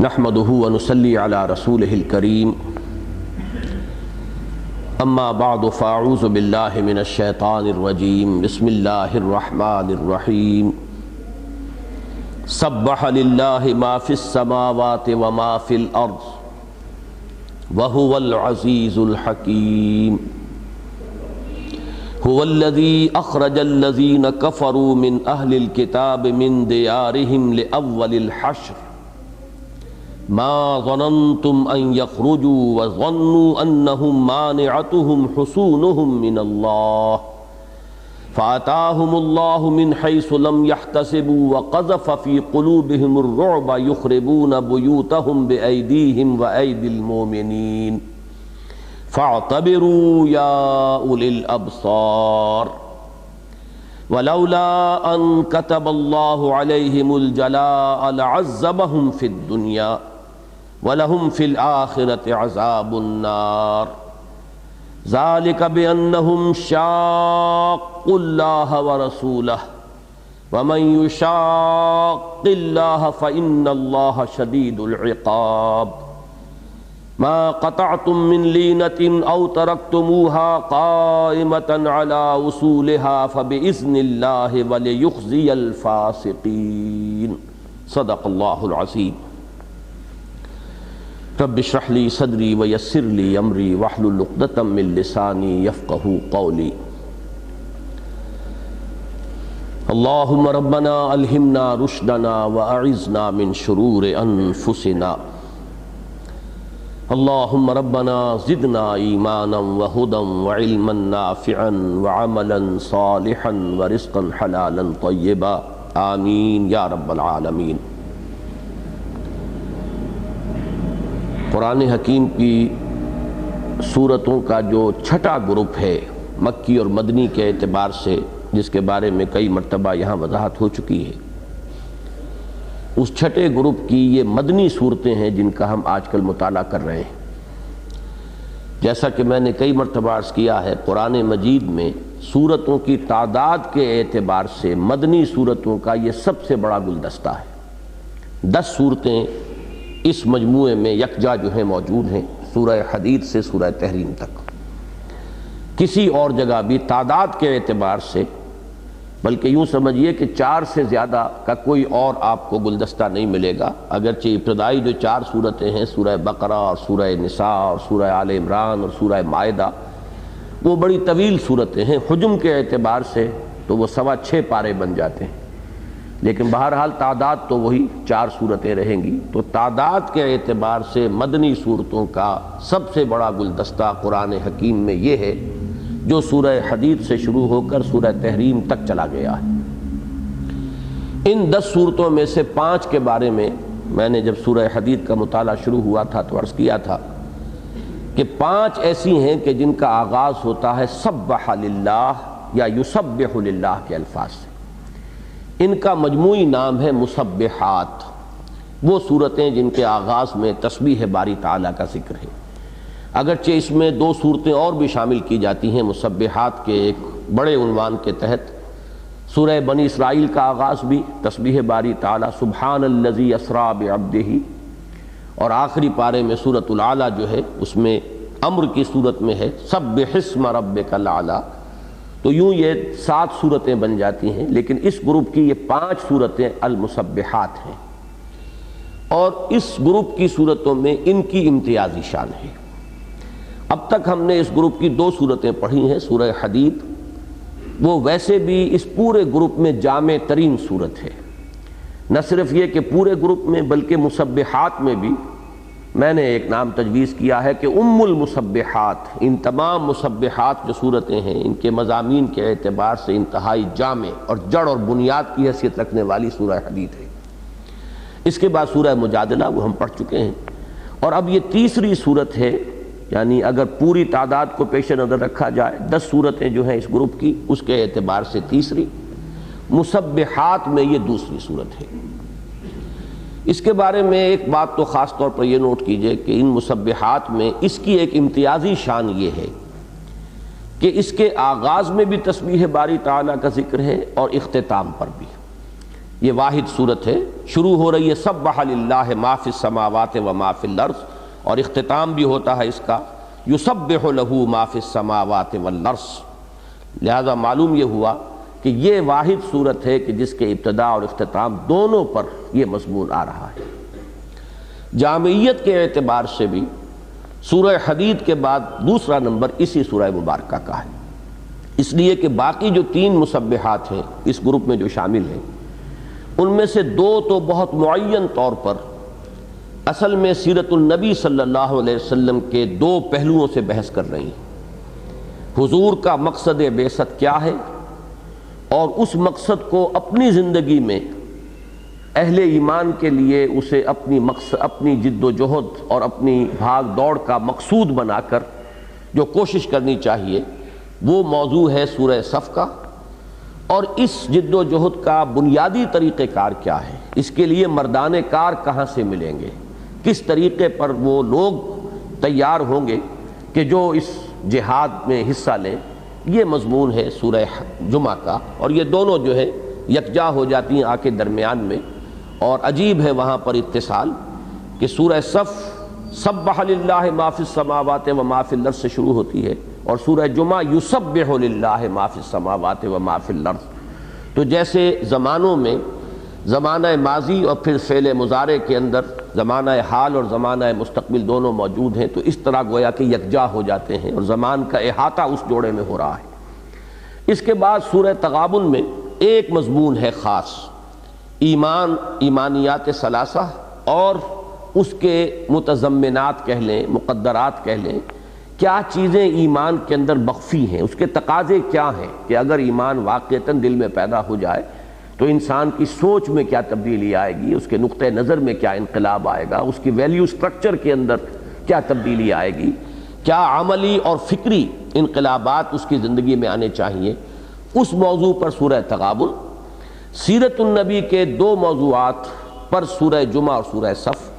نحمده ونصلي على رسوله الكريم اما بعد فاعوذ بالله من الشيطان الرجيم بسم الله الرحمن الرحيم سبح لله ما في السماوات وما في الأرض وهو العزيز الحكيم هو الذي أخرج الذين كفروا من أهل الكتاب من ديارهم لأول الحشر ما ظننتم أن يخرجوا وظنوا أنهم مانعتهم حصونهم من الله فآتاهم الله من حيث لم يحتسبوا وقذف في قلوبهم الرعب يخربون بيوتهم بأيديهم وأيدي المؤمنين فاعتبروا يا أولي الأبصار ولولا أن كتب الله عليهم الجلاء لعذبهم في الدنيا وَلَهُمْ فِي الْآخِرَةِ عَذَابُ النَّارِ ذَلِكَ بِأَنَّهُمْ شَاقُّوا اللَّهَ وَرَسُولَهُ وَمَنْ يُشَاقِّ اللَّهَ فَإِنَّ اللَّهَ شَدِيدُ الْعِقَابِ مَا قَطَعْتُم مِّن لِينَةٍ أَوْ تَرَكْتُمُوهَا قَائِمَةً عَلَى أُصُولِهَا فَبِإِذْنِ اللَّهِ وَلِيُخْزِيَ الْفَاسِقِينَ صدق اللہ العظیم۔ رب اشرح لي صدري ويسر لي امري واحلل عقدة من لساني يفقهوا قولي۔ اللهم ربنا الهمنا رشدنا واعذنا من شرور انفسنا۔ اللهم ربنا زدنا ایمانا وهدى وعلما نافعا وعملا صالحا ورزقا حلالا طیبا آمین یا رب العالمین۔ قرآن حکیم کی سورتوں کا جو چھٹا گروپ ہے مکی اور مدنی کے اعتبار سے، جس کے بارے میں کئی مرتبہ یہاں وضاحت ہو چکی ہے، اس چھٹے گروپ کی یہ مدنی صورتیں ہیں جن کا ہم آج کل مطالعہ کر رہے ہیں۔ جیسا کہ میں نے کئی مرتبہ عرض کیا ہے، قرآن مجید میں سورتوں کی تعداد کے اعتبار سے مدنی صورتوں کا یہ سب سے بڑا گلدستہ ہے۔ 10 صورتیں اس مجموعے میں یکجا جو ہیں موجود ہیں، سورہ حدید سے سورہ تحریم تک۔ کسی اور جگہ بھی تعداد کے اعتبار سے، بلکہ یوں سمجھیے کہ 4 سے زیادہ کا کوئی اور آپ کو گلدستہ نہیں ملے گا، اگرچہ ابتدائی جو 4 صورتیں ہیں، سورہ بقرہ اور سورہ نساء اور سورہ آل عمران اور سورہ مائدہ، وہ بڑی طویل صورتیں ہیں، حجم کے اعتبار سے تو وہ 6.25 پارے بن جاتے ہیں، لیکن بہرحال تعداد تو وہی 4 صورتیں رہیں گی۔ تو تعداد کے اعتبار سے مدنی صورتوں کا سب سے بڑا گلدستہ قرآن حکیم میں یہ ہے جو سورہ حدید سے شروع ہو کر سورہ تحریم تک چلا گیا ہے۔ ان 10 صورتوں میں سے 5 کے بارے میں نے جب سورہ حدید کا مطالعہ شروع ہوا تھا تو عرض کیا تھا کہ 5 ایسی ہیں کہ جن کا آغاز ہوتا ہے سبح للہ یا یسبح للہ کے الفاظ سے۔ ان کا مجموعی نام ہے مسبحات، وہ صورتیں جن کے آغاز میں تسبیح باری تعالیٰ کا ذکر ہے۔ اگرچہ اس میں 2 صورتیں اور بھی شامل کی جاتی ہیں مسبحات کے ایک بڑے عنوان کے تحت۔ سورہ بنی اسرائیل کا آغاز بھی تسبیح باری تعالیٰ سبحان الذی اسریٰ بعبدہ، اور آخری پارے میں سورۃ الاعلیٰ جو ہے اس میں امر کی صورت میں ہے سبح اسم ربک الاعلیٰ۔ تو یوں یہ 7 صورتیں بن جاتی ہیں، لیکن اس گروپ کی یہ 5 صورتیں المسبحات ہیں، اور اس گروپ کی صورتوں میں ان کی امتیازی شان ہے۔ اب تک ہم نے اس گروپ کی 2 صورتیں پڑھی ہیں، سورہ حدید، وہ ویسے بھی اس پورے گروپ میں جامع ترین صورت ہے۔ نہ صرف یہ کہ پورے گروپ میں بلکہ مسبحات میں بھی میں نے ایک نام تجویز کیا ہے کہ ام المسبحات۔ ان تمام مسبحات جو صورتیں ہیں ان کے مضامین کے اعتبار سے انتہائی جامع اور جڑ اور بنیاد کی حیثیت رکھنے والی سورہ حدید ہے۔ اس کے بعد سورہ مجادلہ، وہ ہم پڑھ چکے ہیں، اور اب یہ تیسری صورت ہے، یعنی اگر پوری تعداد کو پیش نظر رکھا جائے 10 صورتیں جو ہیں اس گروپ کی، اس کے اعتبار سے تیسری۔ مسبحات میں یہ دوسری صورت ہے۔ اس کے بارے میں ایک بات تو خاص طور پر یہ نوٹ کیجئے کہ ان مسبحات میں اس کی ایک امتیازی شان یہ ہے کہ اس کے آغاز میں بھی تسبیح باری تعالیٰ کا ذکر ہے اور اختتام پر بھی۔ یہ واحد صورت ہے، شروع ہو رہی ہے سبح للہ ما فی السماوات و ما فی الارض، اور اختتام بھی ہوتا ہے اس کا یسبح لہ ما فی السماوات والارض۔ لہذا معلوم یہ ہوا کہ یہ واحد صورت ہے کہ جس کے ابتدا اور اختتام دونوں پر یہ مضمون آ رہا ہے۔ جامعیت کے اعتبار سے بھی سورہ حدید کے بعد دوسرا نمبر اسی سورہ مبارکہ کا ہے، اس لیے کہ باقی جو 3 مسبحات ہیں اس گروپ میں جو شامل ہیں، ان میں سے 2 تو بہت معین طور پر اصل میں سیرت النبی صلی اللہ علیہ وسلم کے 2 پہلوؤں سے بحث کر رہی ہیں۔ حضور کا مقصد بعثت کیا ہے، اور اس مقصد کو اپنی زندگی میں اہل ایمان کے لیے اسے اپنی جد و جہد اور اپنی بھاگ دوڑ کا مقصود بنا کر جو کوشش کرنی چاہیے، وہ موضوع ہے سورہ صف کا۔ اور اس جد و جہد کا بنیادی طریقہ کار کیا ہے، اس کے لیے مردان کار کہاں سے ملیں گے، کس طریقے پر وہ لوگ تیار ہوں گے کہ جو اس جہاد میں حصہ لیں، یہ مضمون ہے سورہ جمعہ کا۔ اور یہ دونوں جو ہے یکجا ہو جاتی ہیں آ کے درمیان میں، اور عجیب ہے وہاں پر اتصال کہ سورہ صف سبح للہ ما فی السماوات و ما فی الارض سے شروع ہوتی ہے، اور سورہ جمعہ یسبح للہ ما فی السماوات و ما فی الارض۔ تو جیسے زمانوں میں زمانہ ماضی اور پھر فعل مضارع کے اندر زمانہ حال اور زمانہ مستقبل دونوں موجود ہیں، تو اس طرح گویا کہ یکجا ہو جاتے ہیں اور زمان کا احاطہ اس جوڑے میں ہو رہا ہے۔ اس کے بعد سورہ تغابن میں ایک مضمون ہے خاص، ایمان، ایمانیات ثلاثہ اور اس کے متضمنات کہہ لیں، مقدرات کہہ لیں، کیا چیزیں ایمان کے اندر مخفی ہیں، اس کے تقاضے کیا ہیں کہ اگر ایمان واقعتاً دل میں پیدا ہو جائے تو انسان کی سوچ میں کیا تبدیلی آئے گی، اس کے نقطہ نظر میں کیا انقلاب آئے گا، اس کی ویلیو سٹرکچر کے اندر کیا تبدیلی آئے گی، کیا عملی اور فکری انقلابات اس کی زندگی میں آنے چاہیے، اس موضوع پر سورہ تغابن۔ سیرت النبی کے 2 موضوعات پر سورہ جمعہ اور سورہ صف۔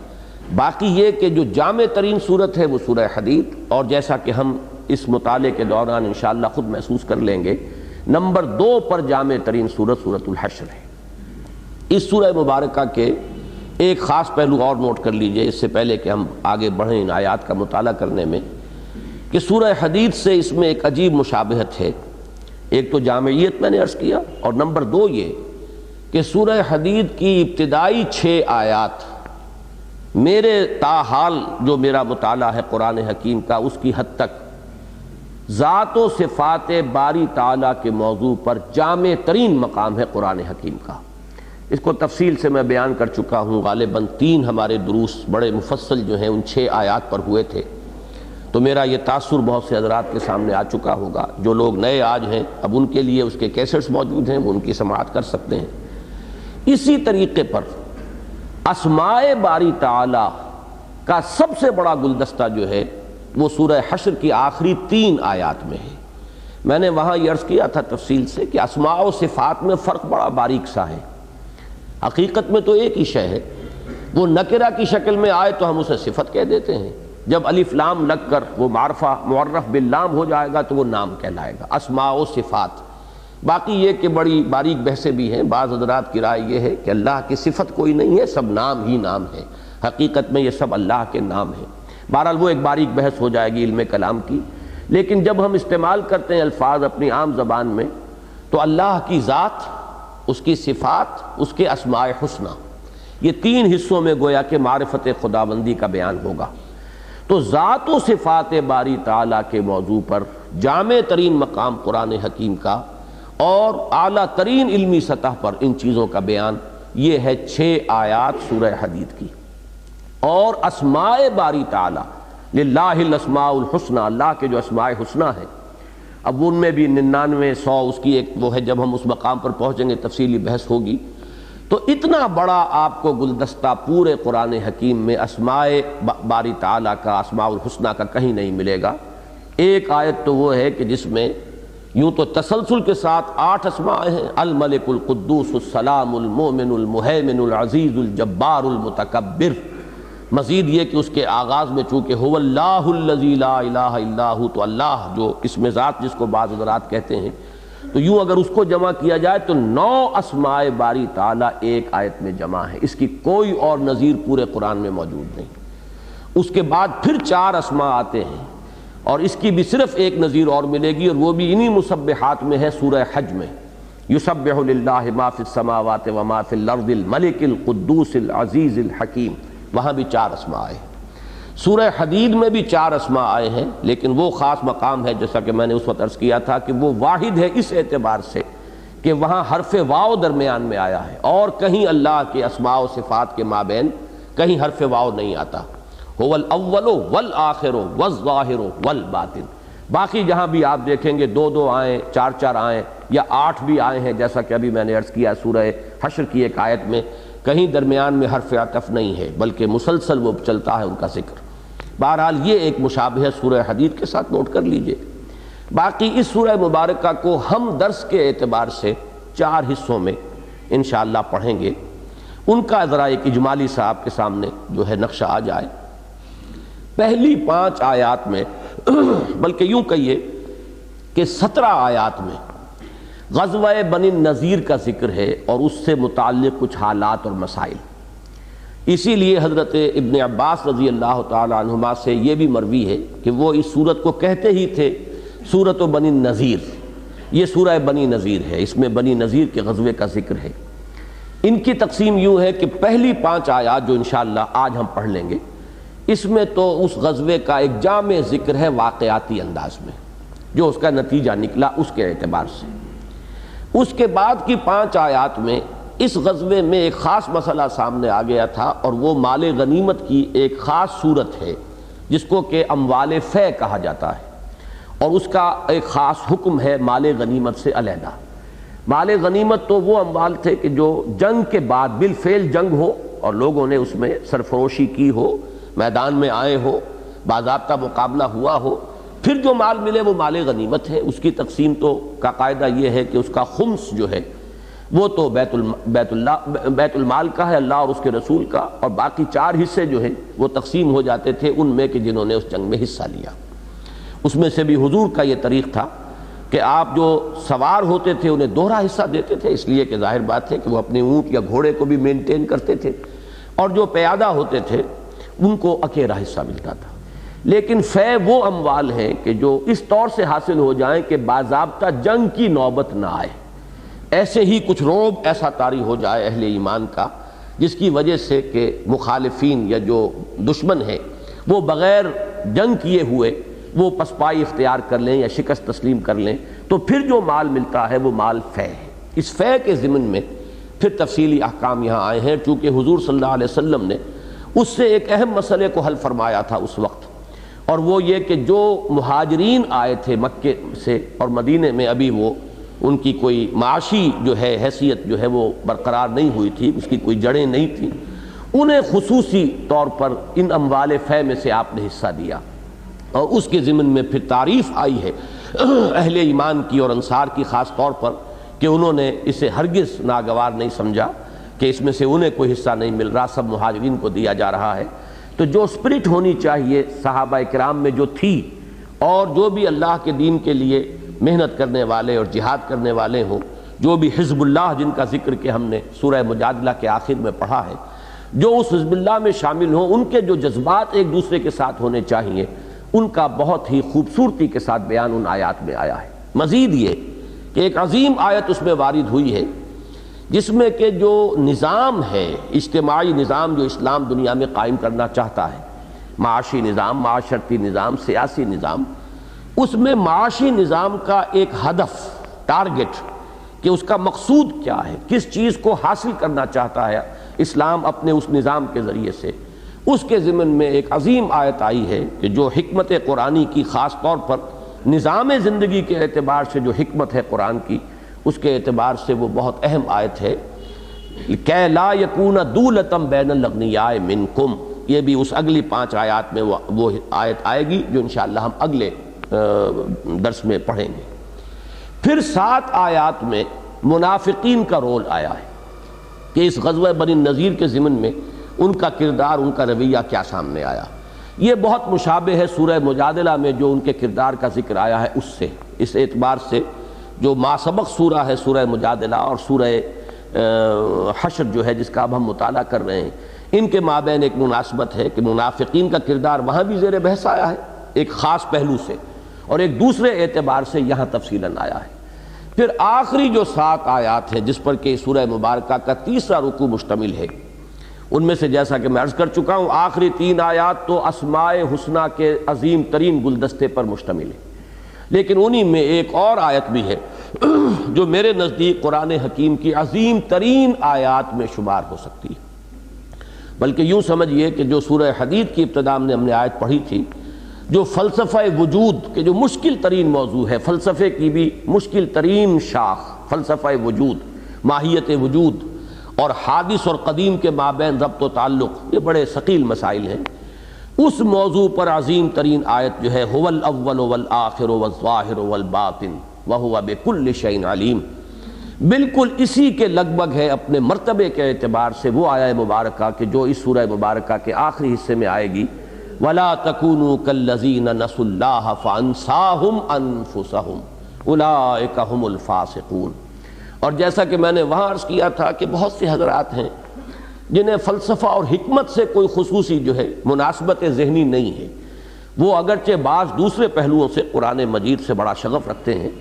باقی یہ کہ جو جامع ترین صورت ہے وہ سورہ حدید، اور جیسا کہ ہم اس مطالعے کے دوران انشاءاللہ خود محسوس کر لیں گے، نمبر 2 پر جامع ترین صورت سورۃ الحشر ہے۔ اس سورہ مبارکہ کے ایک خاص پہلو اور نوٹ کر لیجئے اس سے پہلے کہ ہم آگے بڑھیں ان آیات کا مطالعہ کرنے میں، کہ سورہ حدید سے اس میں ایک عجیب مشابہت ہے۔ ایک تو جامعیت میں نے عرض کیا، اور نمبر 2 یہ کہ سورہ حدید کی ابتدائی 6 آیات میرے تاحال جو میرا مطالعہ ہے قرآن حکیم کا، اس کی حد تک ذات و صفات باری تعالیٰ کے موضوع پر جامع ترین مقام ہے قرآن حکیم کا۔ اس کو تفصیل سے میں بیان کر چکا ہوں، غالباً 3 ہمارے دروس بڑے مفصل جو ہیں ان 6 آیات پر ہوئے تھے، تو میرا یہ تاثر بہت سے حضرات کے سامنے آ چکا ہوگا۔ جو لوگ نئے آج ہیں، اب ان کے لیے اس کے کیسٹس موجود ہیں، وہ ان کی سماعت کر سکتے ہیں۔ اسی طریقے پر اسماء باری تعالیٰ کا سب سے بڑا گلدستہ جو ہے وہ سورہ حشر کی آخری 3 آیات میں ہے۔ میں نے وہاں یہ عرض کیا تھا تفصیل سے کہ اسماء و صفات میں فرق بڑا باریک سا ہے، حقیقت میں تو ایک ہی شے ہے، وہ نکرہ کی شکل میں آئے تو ہم اسے صفت کہہ دیتے ہیں، جب الف لام لگ کر وہ معرفہ معرف باللام ہو جائے گا تو وہ نام کہلائے گا، اسماء و صفات۔ باقی یہ کہ بڑی باریک بحثیں بھی ہیں، بعض حضرات کی رائے یہ ہے کہ اللہ کی صفت کوئی نہیں ہے، سب نام ہی نام ہے، حقیقت میں یہ سب اللہ کے نام ہیں۔ بہرحال وہ ایک باریک بحث ہو جائے گی علم کلام کی، لیکن جب ہم استعمال کرتے ہیں الفاظ اپنی عام زبان میں تو اللہ کی ذات، اس کی صفات، اس کے اسماء حسنہ، یہ 3 حصوں میں گویا کہ معرفت خداوندی کا بیان ہوگا۔ تو ذات و صفات باری تعالیٰ کے موضوع پر جامع ترین مقام قرآن حکیم کا اور اعلیٰ ترین علمی سطح پر ان چیزوں کا بیان، یہ ہے 6 آیات سورہ حدید کی۔ اور اسماء باری تعالیٰ، للہ الاسماء الحسنہ، اللہ کے جو اسماء حسنہ ہیں، اب ان میں بھی 99 100 اس کی ایک وہ ہے، جب ہم اس مقام پر پہنچیں گے تفصیلی بحث ہوگی۔ تو اتنا بڑا آپ کو گلدستہ پورے قرآن حکیم میں اسماء باری تعالیٰ کا، اسماء الحسنہ کا کہیں نہیں ملے گا۔ ایک آیت تو وہ ہے کہ جس میں یوں تو تسلسل کے ساتھ 8 اسماء ہیں، الملک القدوس السلام المؤمن المہیمن العزیز الجبار المتکبر۔ مزید یہ کہ اس کے آغاز میں چونکہ هو اللہ الذی لا الہ الا ہو، تو اللہ جو اسم ذات جس کو بعض حضرات کہتے ہیں، تو یوں اگر اس کو جمع کیا جائے تو 9 اسماء باری تعالیٰ ایک آیت میں جمع ہے، اس کی کوئی اور نظیر پورے قرآن میں موجود نہیں۔ اس کے بعد پھر 4 اسماء آتے ہیں اور اس کی بھی صرف ایک نظیر اور ملے گی، اور وہ بھی انہی مسبحات میں ہے، سورہ حج میں، یسبح للہ ما فی السماوات وما فی الارض الملک القدوس العزیز الحکیم، وہاں بھی 4 اسماء آئے ہیں۔ سورہ حدید میں بھی 4 اسماء آئے ہیں، لیکن وہ خاص مقام ہے جیسا کہ میں نے اس وقت عرض کیا تھا کہ وہ واحد ہے اس اعتبار سے کہ وہاں حرف واو درمیان میں آیا ہے، اور کہیں اللہ کے اسماء و صفات کے مابین کہیں حرف واو نہیں آتا۔ هو الاول والآخر والظاہر والباطن، باقی جہاں بھی آپ دیکھیں گے 2 آئیں، 4 آئیں یا 8 بھی آئے ہیں، جیسا کہ ابھی میں نے عرض کیا سورہ حشر کی ایک آیت میں کہیں درمیان میں حرف عطف نہیں ہے، بلکہ مسلسل وہ چلتا ہے ان کا ذکر۔ بہرحال یہ ایک مشابہ سورہ حدید کے ساتھ نوٹ کر لیجئے۔ باقی اس سورہ مبارکہ کو ہم درس کے اعتبار سے 4 حصوں میں انشاءاللہ پڑھیں گے، ان کا ذرا ایک اجمالی سا آپ کے سامنے جو ہے نقشہ آ جائے۔ پہلی 5 آیات میں بلکہ یوں کہیے کہ 17 آیات میں غزوہ بنی النضیر کا ذکر ہے اور اس سے متعلق کچھ حالات اور مسائل۔ اسی لیے حضرت ابن عباس رضی اللہ تعالی عنہما سے یہ بھی مروی ہے کہ وہ اس سورت کو کہتے ہی تھے سورۃ بنی النضیر، یہ سورہ بنی نذیر ہے، اس میں بنی نذیر کے غزوے کا ذکر ہے۔ ان کی تقسیم یوں ہے کہ پہلی 5 آیات جو انشاءاللہ آج ہم پڑھ لیں گے، اس میں تو اس غزوے کا ایک جامع ذکر ہے واقعاتی انداز میں، جو اس کا نتیجہ نکلا اس کے اعتبار سے۔ اس کے بعد کی 5 آیات میں اس غزوے میں ایک خاص مسئلہ سامنے آ گیا تھا، اور وہ مال غنیمت کی ایک خاص صورت ہے جس کو کہ اموال فے کہا جاتا ہے، اور اس کا ایک خاص حکم ہے مال غنیمت سے علیحدہ۔ مال غنیمت تو وہ اموال تھے کہ جو جنگ کے بعد بالفعل جنگ ہو اور لوگوں نے اس میں سرفروشی کی ہو، میدان میں آئے ہو، باضابطہ مقابلہ ہوا ہو، پھر جو مال ملے وہ مال غنیمت ہے۔ اس کی تقسیم تو کا قاعدہ یہ ہے کہ اس کا خمس جو ہے وہ تو بیت المال کا ہے، اللہ اور اس کے رسول کا، اور باقی 4 حصے جو ہیں وہ تقسیم ہو جاتے تھے ان میں کہ جنہوں نے اس جنگ میں حصہ لیا۔ اس میں سے بھی حضور کا یہ طریق تھا کہ آپ جو سوار ہوتے تھے انہیں دوہرا حصہ دیتے تھے، اس لیے کہ ظاہر بات ہے کہ وہ اپنے اونٹ یا گھوڑے کو بھی مینٹین کرتے تھے، اور جو پیادہ ہوتے تھے ان کو اکیلا حصہ ملتا تھا۔ لیکن فے وہ اموال ہیں کہ جو اس طور سے حاصل ہو جائیں کہ باضابطہ جنگ کی نوبت نہ آئے، ایسے ہی کچھ روب ایسا طاری ہو جائے اہل ایمان کا جس کی وجہ سے کہ مخالفین یا جو دشمن ہیں وہ بغیر جنگ کیے ہوئے وہ پسپائی اختیار کر لیں یا شکست تسلیم کر لیں، تو پھر جو مال ملتا ہے وہ مال فے ہے۔ اس فے کے ضمن میں پھر تفصیلی احکام یہاں آئے ہیں، چونکہ حضور صلی اللہ علیہ وسلم نے اس سے ایک اہم مسئلے کو حل فرمایا تھا اس وقت، اور وہ یہ کہ جو مہاجرین آئے تھے مکے سے اور مدینے میں ابھی وہ ان کی کوئی معاشی جو ہے حیثیت جو ہے وہ برقرار نہیں ہوئی تھی، اس کی کوئی جڑیں نہیں تھیں، انہیں خصوصی طور پر ان اموال فے میں سے آپ نے حصہ دیا، اور اس کے ضمن میں پھر تعریف آئی ہے اہل ایمان کی اور انصار کی خاص طور پر کہ انہوں نے اسے ہرگز ناگوار نہیں سمجھا کہ اس میں سے انہیں کوئی حصہ نہیں مل رہا، سب مہاجرین کو دیا جا رہا ہے۔ تو جو اسپرٹ ہونی چاہیے صحابہ کرام میں جو تھی، اور جو بھی اللہ کے دین کے لیے محنت کرنے والے اور جہاد کرنے والے ہوں، جو بھی حزب اللہ جن کا ذکر کہ ہم نے سورہ مجادلہ کے آخر میں پڑھا ہے، جو اس حزب اللہ میں شامل ہوں، ان کے جو جذبات ایک دوسرے کے ساتھ ہونے چاہیے، ان کا بہت ہی خوبصورتی کے ساتھ بیان ان آیات میں آیا ہے۔ مزید یہ کہ ایک عظیم آیت اس میں وارد ہوئی ہے جس میں کہ جو نظام ہے، اجتماعی نظام جو اسلام دنیا میں قائم کرنا چاہتا ہے، معاشی نظام، معاشرتی نظام، سیاسی نظام، اس میں معاشی نظام کا ایک ہدف، ٹارگٹ، کہ اس کا مقصود کیا ہے، کس چیز کو حاصل کرنا چاہتا ہے اسلام اپنے اس نظام کے ذریعے سے، اس کے ضمن میں ایک عظیم آیت آئی ہے کہ جو حکمت قرآنی کی خاص طور پر نظام زندگی کے اعتبار سے جو حکمت ہے قرآن کی، اس کے اعتبار سے وہ بہت اہم آیت ہے کہ لا یکون دولۃ بین الاغنیاء منکم۔ یہ بھی اس اگلی 5 آیات میں وہ آیت آئے گی جو انشاءاللہ ہم اگلے درس میں پڑھیں گے۔ پھر 7 آیات میں منافقین کا رول آیا ہے کہ اس غزوہ بنی النضیر کے ضمن میں ان کا کردار، ان کا رویہ کیا سامنے آیا۔ یہ بہت مشابہ ہے سورہ مجادلہ میں جو ان کے کردار کا ذکر آیا ہے اس سے، اس اعتبار سے جو ماسبق سورہ ہے سورہ مجادلہ اور سورہ حشر جو ہے جس کا اب ہم مطالعہ کر رہے ہیں، ان کے مابین ایک مناسبت ہے کہ منافقین کا کردار وہاں بھی زیر بحث آیا ہے ایک خاص پہلو سے، اور ایک دوسرے اعتبار سے یہاں تفصیلاً آیا ہے۔ پھر آخری جو 7 آیات ہیں جس پر کہ سورہ مبارکہ کا تیسرا رکوع مشتمل ہے، ان میں سے جیسا کہ میں عرض کر چکا ہوں آخری 3 آیات تو اسماء حسنہ کے عظیم ترین گلدستے پر مشتمل ہے، لیکن انہی میں ایک اور آیت بھی ہے جو میرے نزدیک قرآن حکیم کی عظیم ترین آیات میں شمار ہو سکتی ہے، بلکہ یوں سمجھیے کہ جو سورہ حدید کی ابتدا میں ہم نے آیت پڑھی تھی، جو فلسفہ وجود کے جو مشکل ترین موضوع ہے، فلسفے کی بھی مشکل ترین شاخ فلسفہ وجود، ماہیت وجود اور حادث اور قدیم کے مابین ربط و تعلق، یہ بڑے ثقیل مسائل ہیں، اس موضوع پر عظیم ترین آیت جو ہے هو الاول والآخر والظاہر والباطن وهو بكل شيء علیم، بالکل اسی کے لگ بھگ ہے اپنے مرتبے کے اعتبار سے وہ آیہ مبارکہ کہ جو اس سورہ مبارکہ کے آخری حصے میں آئے گی، وَلَا تَكُونُوا كَالَّذِينَ نَسُوا اللَّهَ فَأَنسَاهُمْ أَنفُسَهُمْ أُولَٰئِكَ هُمُ الْفَاسِقُونَ۔ اور جیسا کہ میں نے وہاں عرض کیا تھا کہ بہت سے حضرات ہیں جنہیں فلسفہ اور حکمت سے کوئی خصوصی جو ہے مناسبت ذہنی نہیں ہے، وہ اگرچہ بعض دوسرے پہلوؤں سے قرآن مجید سے بڑا شغف رکھتے ہیں،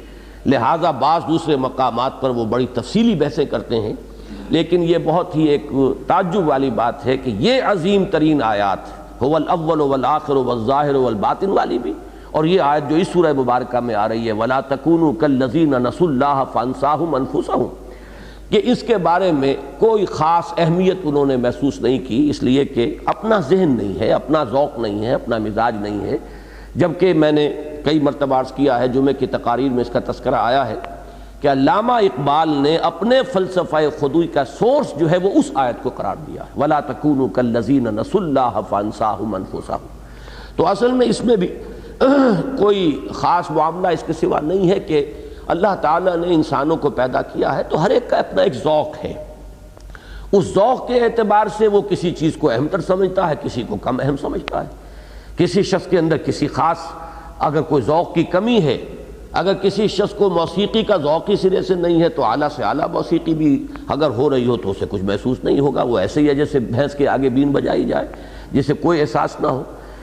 لہٰذا بعض دوسرے مقامات پر وہ بڑی تفصیلی بحثیں کرتے ہیں، لیکن یہ بہت ہی ایک تعجب والی بات ہے کہ یہ عظیم ترین آیات هو الاول والآخر والظاہر والباطن والی بھی، اور یہ آیت جو اس سورہ مبارکہ میں آ رہی ہے وَلَا تَكُونُوا كَالَّذِينَ نَسُوا اللَّهَ فَأَنسَاهُمْ أَنفُسَهُمْ، کہ اس کے بارے میں کوئی خاص اہمیت انہوں نے محسوس نہیں کی، اس لیے کہ اپنا ذہن نہیں ہے، اپنا ذوق نہیں ہے، اپنا مزاج نہیں ہے، جبکہ میں نے کئی مرتبہ عرض کیا ہے، جمعہ کی تقاریر میں اس کا تذکرہ آیا ہے کہ علامہ اقبال نے اپنے فلسفہ خودی کا سورس جو ہے وہ اس آیت کو قرار دیا ہے وَلَا تَكُونُوا كَالَّذِينَ نَسُوا اللَّهَ فَأَنسَاهُمْ أَنفُسَهُمْ۔ تو اصل میں اس میں بھی کوئی خاص معاملہ اس کے سوا نہیں ہے کہ اللہ تعالیٰ نے انسانوں کو پیدا کیا ہے تو ہر ایک کا اپنا ایک ذوق ہے، اس ذوق کے اعتبار سے وہ کسی چیز کو اہم تر سمجھتا ہے، کسی کو کم اہم سمجھتا ہے، کسی شخص کے اندر کسی خاص اگر کوئی ذوق کی کمی ہے، اگر کسی شخص کو موسیقی کا ذوقی سرے سے نہیں ہے تو اعلیٰ سے اعلیٰ موسیقی بھی اگر ہو رہی ہو تو اسے کچھ محسوس نہیں ہوگا، وہ ایسے ہی ہے جیسے بھینس کے آگے بین بجائی جائے جسے کوئی احساس نہ ہو،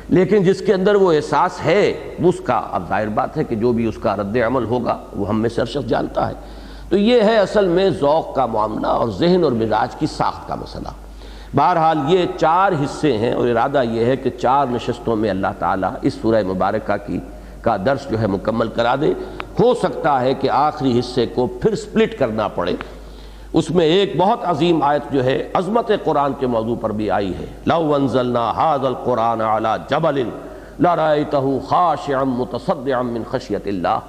لیکن جس کے اندر وہ احساس ہے اس کا اب ظاہر بات ہے کہ جو بھی اس کا رد عمل ہوگا وہ ہم میں سے ہر شخص جانتا ہے۔ تو یہ ہے اصل میں ذوق کا معاملہ اور ذہن اور مزاج کی ساخت کا مسئلہ۔ بہرحال یہ 4 حصے ہیں اور ارادہ یہ ہے کہ 4 نشستوں میں اللہ تعالیٰ اس سورہ مبارکہ کا درس جو ہے مکمل کرا دے۔ ہو سکتا ہے کہ آخری حصے کو پھر سپلٹ کرنا پڑے، اس میں ایک بہت عظیم آیت جو ہے عظمت قرآن کے موضوع پر بھی آئی ہے، لو انزلنا هذا القرآن على جبل لرأيته خاشعا متصدعا من خشیۃ اللہ۔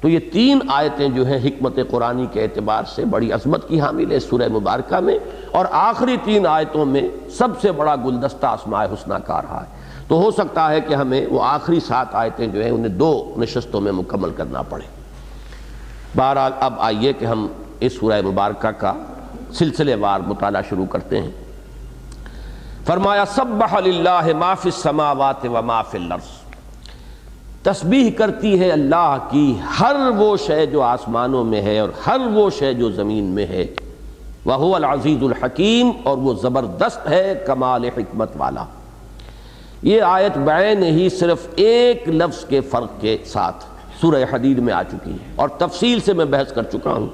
تو یہ 3 آیتیں جو ہیں حکمت قرآنی کے اعتبار سے بڑی عظمت کی حامل ہے سورہ مبارکہ میں، اور آخری 3 آیتوں میں سب سے بڑا گلدستہ اسماء حسنہ کا رہا ہے۔ تو ہو سکتا ہے کہ ہمیں وہ آخری 7 آیتیں جو ہیں انہیں 2 نشستوں میں مکمل کرنا پڑے۔ بہرحال اب آئیے کہ ہم اس سورہ مبارکہ کا سلسلے وار مطالعہ شروع کرتے ہیں۔ فرمایا سبح للہ ما فی السماوات و ما فی الارض، تسبیح کرتی ہے اللہ کی ہر وہ شے جو آسمانوں میں ہے اور ہر وہ شے جو زمین میں ہے، وہو العزیز الحکیم، اور وہ زبردست ہے کمال حکمت والا۔ یہ آیت بعین ہی صرف ایک لفظ کے فرق کے ساتھ سورہ حدید میں آ چکی ہے اور تفصیل سے میں بحث کر چکا ہوں۔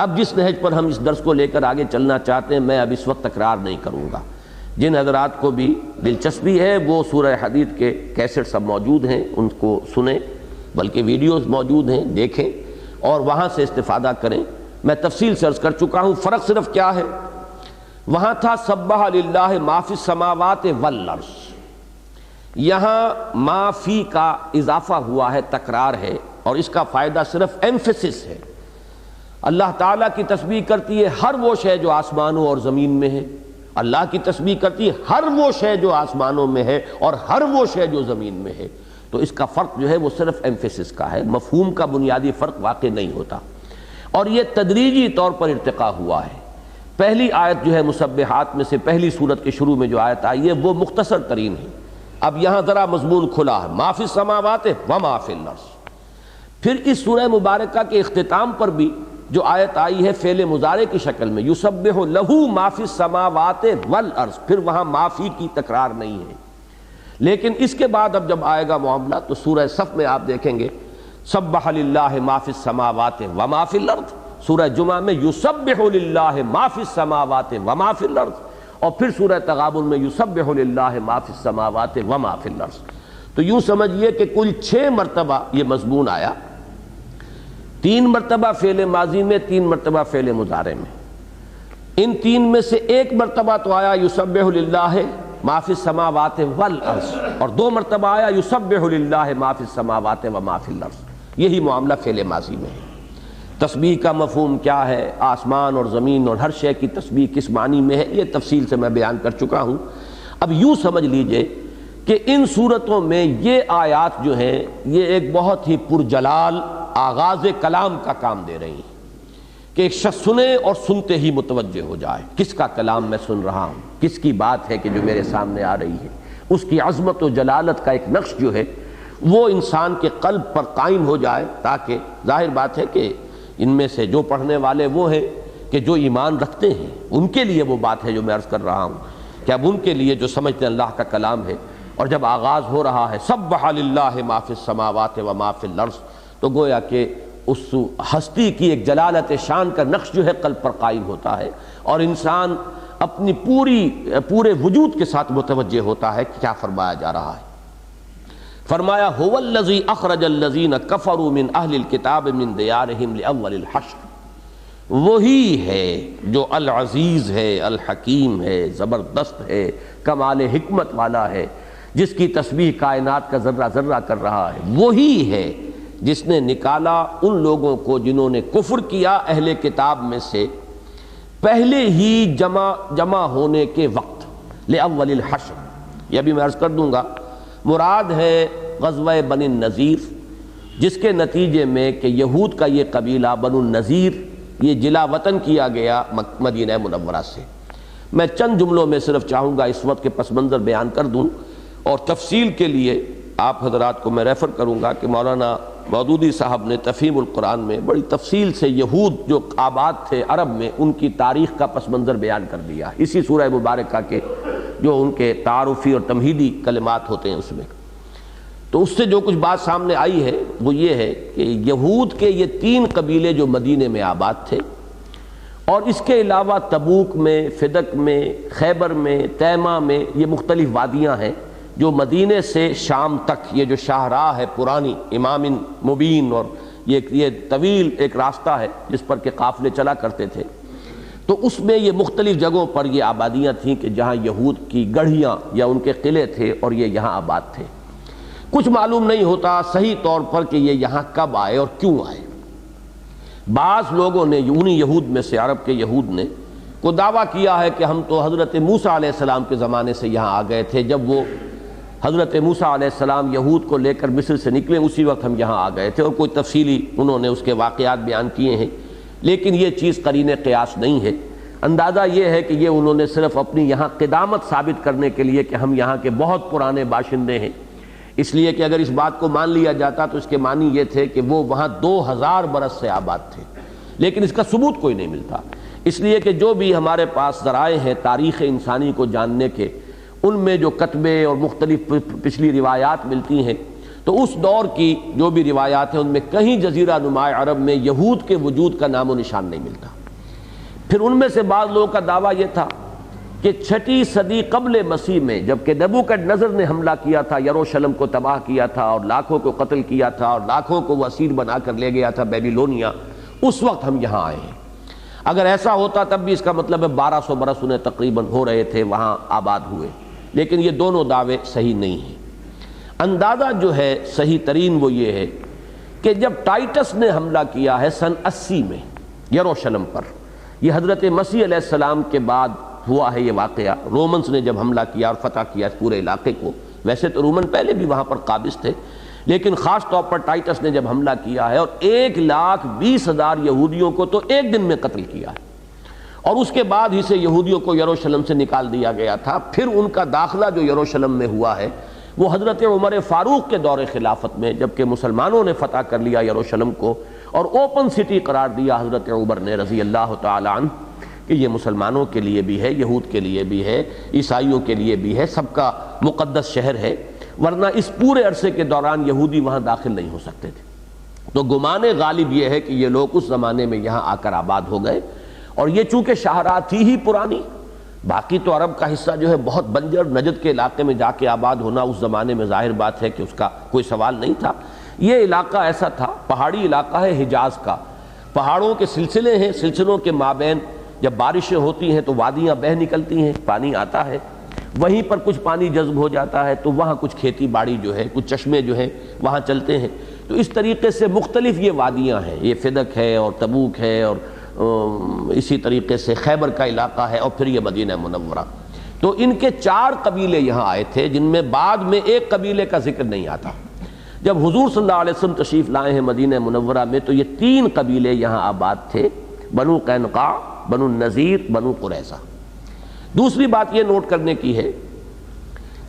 اب جس نہج پر ہم اس درس کو لے کر آگے چلنا چاہتے ہیں میں اب اس وقت تکرار نہیں کروں گا۔ جن حضرات کو بھی دلچسپی ہے وہ سورہ حدید کے کیسٹ سب موجود ہیں، ان کو سنیں، بلکہ ویڈیوز موجود ہیں دیکھیں اور وہاں سے استفادہ کریں۔ میں تفصیل سے عرض کر چکا ہوں، فرق صرف کیا ہے، وہاں تھا سبح للہ ما فی السماوات والارض، یہاں ما فی کا اضافہ ہوا ہے، تکرار ہے، اور اس کا فائدہ صرف ایمفیسس ہے۔ اللہ تعالیٰ کی تسبیح کرتی ہے ہر وہ شے جو آسمانوں اور زمین میں ہے، اللہ کی تسبیح کرتی ہے ہر وہ شے جو آسمانوں میں ہے اور ہر وہ شے جو زمین میں ہے۔ تو اس کا فرق جو ہے وہ صرف ایمفیسس کا ہے، مفہوم کا بنیادی فرق واقع نہیں ہوتا، اور یہ تدریجی طور پر ارتقا ہوا ہے۔ پہلی آیت جو ہے مسبحات میں سے پہلی سورت کے شروع میں جو آیت آئی ہے وہ مختصر ترین ہے، اب یہاں ذرا مضمون کھلا ہے، ما فی السماوات و ما فی الارض۔ پھر اس سورہ مبارکہ کے اختتام پر بھی جو آیت آئی ہے فعل مضارع کی شکل میں، یسبح لہ ما فی السماوات والارض، پھر وہاں معافی کی تکرار نہیں ہے۔ لیکن اس کے بعد اب جب آئے گا معاملہ تو سورہ صف میں آپ دیکھیں گے سبح للہ ما فی السماوات وما فی الارض، سورہ جمعہ میں یسبح للہ ما فی السماوات وما فی الارض، اور پھر سورہ تغابن میں یسبح للہ ما فی السماوات وما فی الارض۔ تو یوں سمجھیے کہ کل 6 مرتبہ یہ مضمون آیا، 3 مرتبہ فعل ماضی میں، 3 مرتبہ فعل مضارع میں۔ ان 3 میں سے 1 مرتبہ تو آیا یسبح للہ ما فی السماوات والارض، اور 2 مرتبہ آیا یسبح للہ ما فی السماوات وما فی الارض۔ یہی معاملہ فعل ماضی میں ہے۔ تسبیح کا مفہوم کیا ہے، آسمان اور زمین اور ہر شے کی تسبیح کس معنی میں ہے، یہ تفصیل سے میں بیان کر چکا ہوں۔ اب یوں سمجھ لیجئے کہ ان صورتوں میں یہ آیات جو ہیں یہ ایک بہت ہی پرجلال آغاز کلام کا کام دے رہی ہیں کہ ایک شخص سنے اور سنتے ہی متوجہ ہو جائے، کس کا کلام میں سن رہا ہوں، کس کی بات ہے کہ جو میرے سامنے آ رہی ہے، اس کی عظمت و جلالت کا ایک نقش جو ہے وہ انسان کے قلب پر قائم ہو جائے، تاکہ ظاہر بات ہے کہ ان میں سے جو پڑھنے والے وہ ہیں کہ جو ایمان رکھتے ہیں، ان کے لیے وہ بات ہے جو میں عرض کر رہا ہوں کہ اب ان کے لیے جو سمجھتے ہیں اللہ کا کلام ہے، اور جب آغاز ہو رہا ہے سبح للہ ما فی السماوات وما فی الارض، تو گویا کہ اس ہستی کی ایک جلالت شان کا نقش جو ہے قلب پر قائم ہوتا ہے، اور انسان اپنی پورے وجود کے ساتھ متوجہ ہوتا ہے کہ کیا فرمایا جا رہا ہے۔ فرمایا هو الذی اخرج الذین کفروا من اہل الکتاب من دیارہم لاول الحشر، وہی ہے جو العزیز ہے، الحکیم ہے، زبردست ہے، کمال حکمت والا ہے، جس کی تسبیح کائنات کا ذرہ ذرہ کر رہا ہے، وہی ہے جس نے نکالا ان لوگوں کو جنہوں نے کفر کیا اہل کتاب میں سے پہلے ہی جمع ہونے کے وقت، لاول الحشر۔ یہ بھی میں عرض کر دوں گا، مراد ہے غزوہ بنی النضیر، جس کے نتیجے میں کہ یہود کا یہ قبیلہ بنو النضیر یہ جلا وطن کیا گیا مدینہ منورہ سے۔ میں چند جملوں میں صرف چاہوں گا اس وقت کے پس منظر بیان کر دوں، اور تفصیل کے لیے آپ حضرات کو میں ریفر کروں گا کہ مولانا مودودی صاحب نے تفہیم القرآن میں بڑی تفصیل سے یہود جو آباد تھے عرب میں ان کی تاریخ کا پس منظر بیان کر دیا، اسی سورہ مبارکہ کے جو ان کے تعارفی اور تمہیدی کلمات ہوتے ہیں اس میں۔ تو اس سے جو کچھ بات سامنے آئی ہے وہ یہ ہے کہ یہود کے یہ 3 قبیلے جو مدینے میں آباد تھے، اور اس کے علاوہ تبوک میں، فدق میں، خیبر میں، تیمہ میں، یہ مختلف وادیاں ہیں جو مدینے سے شام تک یہ جو شاہراہ ہے پرانی امام مبین، اور یہ طویل ایک راستہ ہے جس پر کہ قافلے چلا کرتے تھے، تو اس میں یہ مختلف جگہوں پر یہ آبادیاں تھیں کہ جہاں یہود کی گڑھیاں یا ان کے قلعے تھے اور یہ یہاں آباد تھے۔ کچھ معلوم نہیں ہوتا صحیح طور پر کہ یہ یہاں کب آئے اور کیوں آئے۔ بعض لوگوں نے انہی یہود میں سے، عرب کے یہود نے کو دعویٰ کیا ہے کہ ہم تو حضرت موسیٰ علیہ السلام کے زمانے سے یہاں آ گئے تھے، جب وہ حضرت موسیٰ علیہ السلام یہود کو لے کر مصر سے نکلے اسی وقت ہم یہاں آ گئے تھے، اور کوئی تفصیلی انہوں نے اس کے واقعات بیان کیے ہیں، لیکن یہ چیز قرین قیاس نہیں ہے۔ اندازہ یہ ہے کہ یہ انہوں نے صرف اپنی یہاں قدامت ثابت کرنے کے لیے کہ ہم یہاں کے بہت پرانے باشندے ہیں، اس لیے کہ اگر اس بات کو مان لیا جاتا تو اس کے معنی یہ تھے کہ وہ وہاں 2000 برس سے آباد تھے، لیکن اس کا ثبوت کوئی نہیں ملتا، اس لیے کہ جو بھی ہمارے پاس ذرائع ہیں تاریخ انسانی کو جاننے کے، ان میں جو کتبے اور مختلف پچھلی روایات ملتی ہیں، تو اس دور کی جو بھی روایات ہیں ان میں کہیں جزیرہ نماء عرب میں یہود کے وجود کا نام و نشان نہیں ملتا۔ پھر ان میں سے بعض لوگوں کا دعویٰ یہ تھا کہ 6 صدی قبل مسیح میں جب کہ نبوکدنضر نے حملہ کیا تھا، یروشلم کو تباہ کیا تھا اور لاکھوں کو قتل کیا تھا اور لاکھوں کو وہ اسیر بنا کر لے گیا تھا بیبیلونیا، اس وقت ہم یہاں آئے ہیں۔ اگر ایسا ہوتا تب بھی اس کا مطلب ہے 1200 برس انہیں تقریباً ہو رہے تھے وہاں آباد ہوئے، لیکن یہ دونوں دعوے صحیح نہیں ہیں۔ اندازہ جو ہے صحیح ترین وہ یہ ہے کہ جب ٹائٹس نے حملہ کیا ہے سن 80 میں یروشلم پر، یہ حضرت مسیح علیہ السلام کے بعد ہوا ہے یہ واقعہ، رومنز نے جب حملہ کیا اور فتح کیا اس پورے علاقے کو، ویسے تو رومن پہلے بھی وہاں پر قابض تھے، لیکن خاص طور پر ٹائٹس نے جب حملہ کیا ہے اور 1,20,000 یہودیوں کو تو ایک دن میں قتل کیا ہے، اور اس کے بعد ہی سے یہودیوں کو یروشلم سے نکال دیا گیا تھا۔ پھر ان کا داخلہ جو یروشلم میں ہوا ہے وہ حضرت عمر فاروق کے دور خلافت میں، جبکہ مسلمانوں نے فتح کر لیا یروشلم کو اور اوپن سٹی قرار دیا حضرت عمر نے رضی اللہ تعالی عنہ کہ یہ مسلمانوں کے لیے بھی ہے، یہود کے لیے بھی ہے، عیسائیوں کے لیے بھی ہے، سب کا مقدس شہر ہے، ورنہ اس پورے عرصے کے دوران یہودی وہاں داخل نہیں ہو سکتے تھے۔ تو گمان غالب یہ ہے کہ یہ لوگ اس زمانے میں یہاں آ کر آباد ہو گئے، اور یہ چونکہ شاہراہ تھی ہی پرانی، باقی تو عرب کا حصہ جو ہے بہت بنجر، نجد کے علاقے میں جا کے آباد ہونا اس زمانے میں ظاہر بات ہے کہ اس کا کوئی سوال نہیں تھا۔ یہ علاقہ ایسا تھا، پہاڑی علاقہ ہے حجاز کا، پہاڑوں کے سلسلے ہیں، سلسلوں کے مابین جب بارشیں ہوتی ہیں تو وادیاں بہہ نکلتی ہیں، پانی آتا ہے، وہیں پر کچھ پانی جذب ہو جاتا ہے تو وہاں کچھ کھیتی باڑی جو ہے، کچھ چشمے جو ہیں وہاں چلتے ہیں۔ تو اس طریقے سے مختلف یہ وادیاں ہیں، یہ فدق ہے اور تبوک ہے اور اسی طریقے سے خیبر کا علاقہ ہے اور پھر یہ مدینہ منورہ۔ تو ان کے 4 قبیلے یہاں آئے تھے، جن میں بعد میں ایک قبیلے کا ذکر نہیں آتا۔ جب حضور صلی اللہ علیہ وسلم تشریف لائے ہیں مدینہ منورہ میں تو یہ 3 قبیلے یہاں آباد تھے، بنو قینقاع، بنو النذیر، بنو قریظہ۔ دوسری بات یہ نوٹ کرنے کی ہے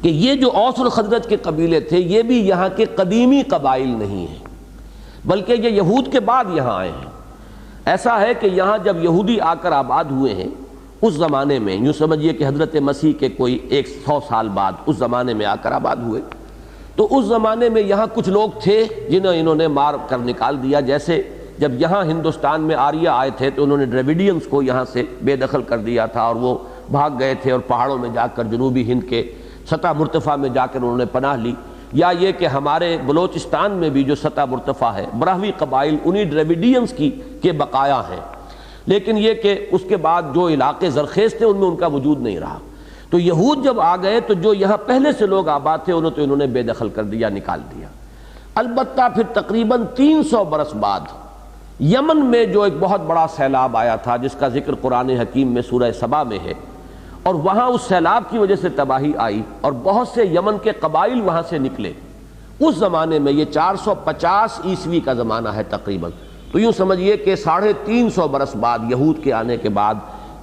کہ یہ جو اوس اور خزرج کے قبیلے تھے یہ بھی یہاں کے قدیمی قبائل نہیں ہیں، بلکہ یہ یہود کے بعد یہاں آئے ہیں۔ ایسا ہے کہ یہاں جب یہودی آ کر آباد ہوئے ہیں اس زمانے میں، یوں سمجھیے کہ حضرت مسیح کے کوئی 100 سال بعد اس زمانے میں آ کر آباد ہوئے، تو اس زمانے میں یہاں کچھ لوگ تھے جنہیں انہوں نے مار کر نکال دیا۔ جیسے جب یہاں ہندوستان میں آریہ آئے تھے تو انہوں نے ڈریویڈینز کو یہاں سے بے دخل کر دیا تھا اور وہ بھاگ گئے تھے اور پہاڑوں میں جا کر جنوبی ہند کے سطح مرتفع میں جا کر انہوں نے پناہ لی۔ یا یہ کہ ہمارے بلوچستان میں بھی جو سطح مرتفع ہے، براہوی قبائل انہی ڈریویڈینز کے بقایا ہیں، لیکن یہ کہ اس کے بعد جو علاقے زرخیز تھے ان میں ان کا وجود نہیں رہا۔ تو یہود جب آ گئے تو جو یہاں پہلے سے لوگ آباد تھے انہوں نے بے دخل کر دیا، نکال دیا۔ البتہ پھر تقریباً 300 برس بعد یمن میں جو ایک بہت بڑا سیلاب آیا تھا جس کا ذکر قرآن حکیم میں سورہ سبا میں ہے، اور وہاں اس سیلاب کی وجہ سے تباہی آئی اور بہت سے یمن کے قبائل وہاں سے نکلے۔ اس زمانے میں یہ 450 عیسوی کا زمانہ ہے تقریباً، تو یوں سمجھیے کہ 350 برس بعد یہود کے آنے کے بعد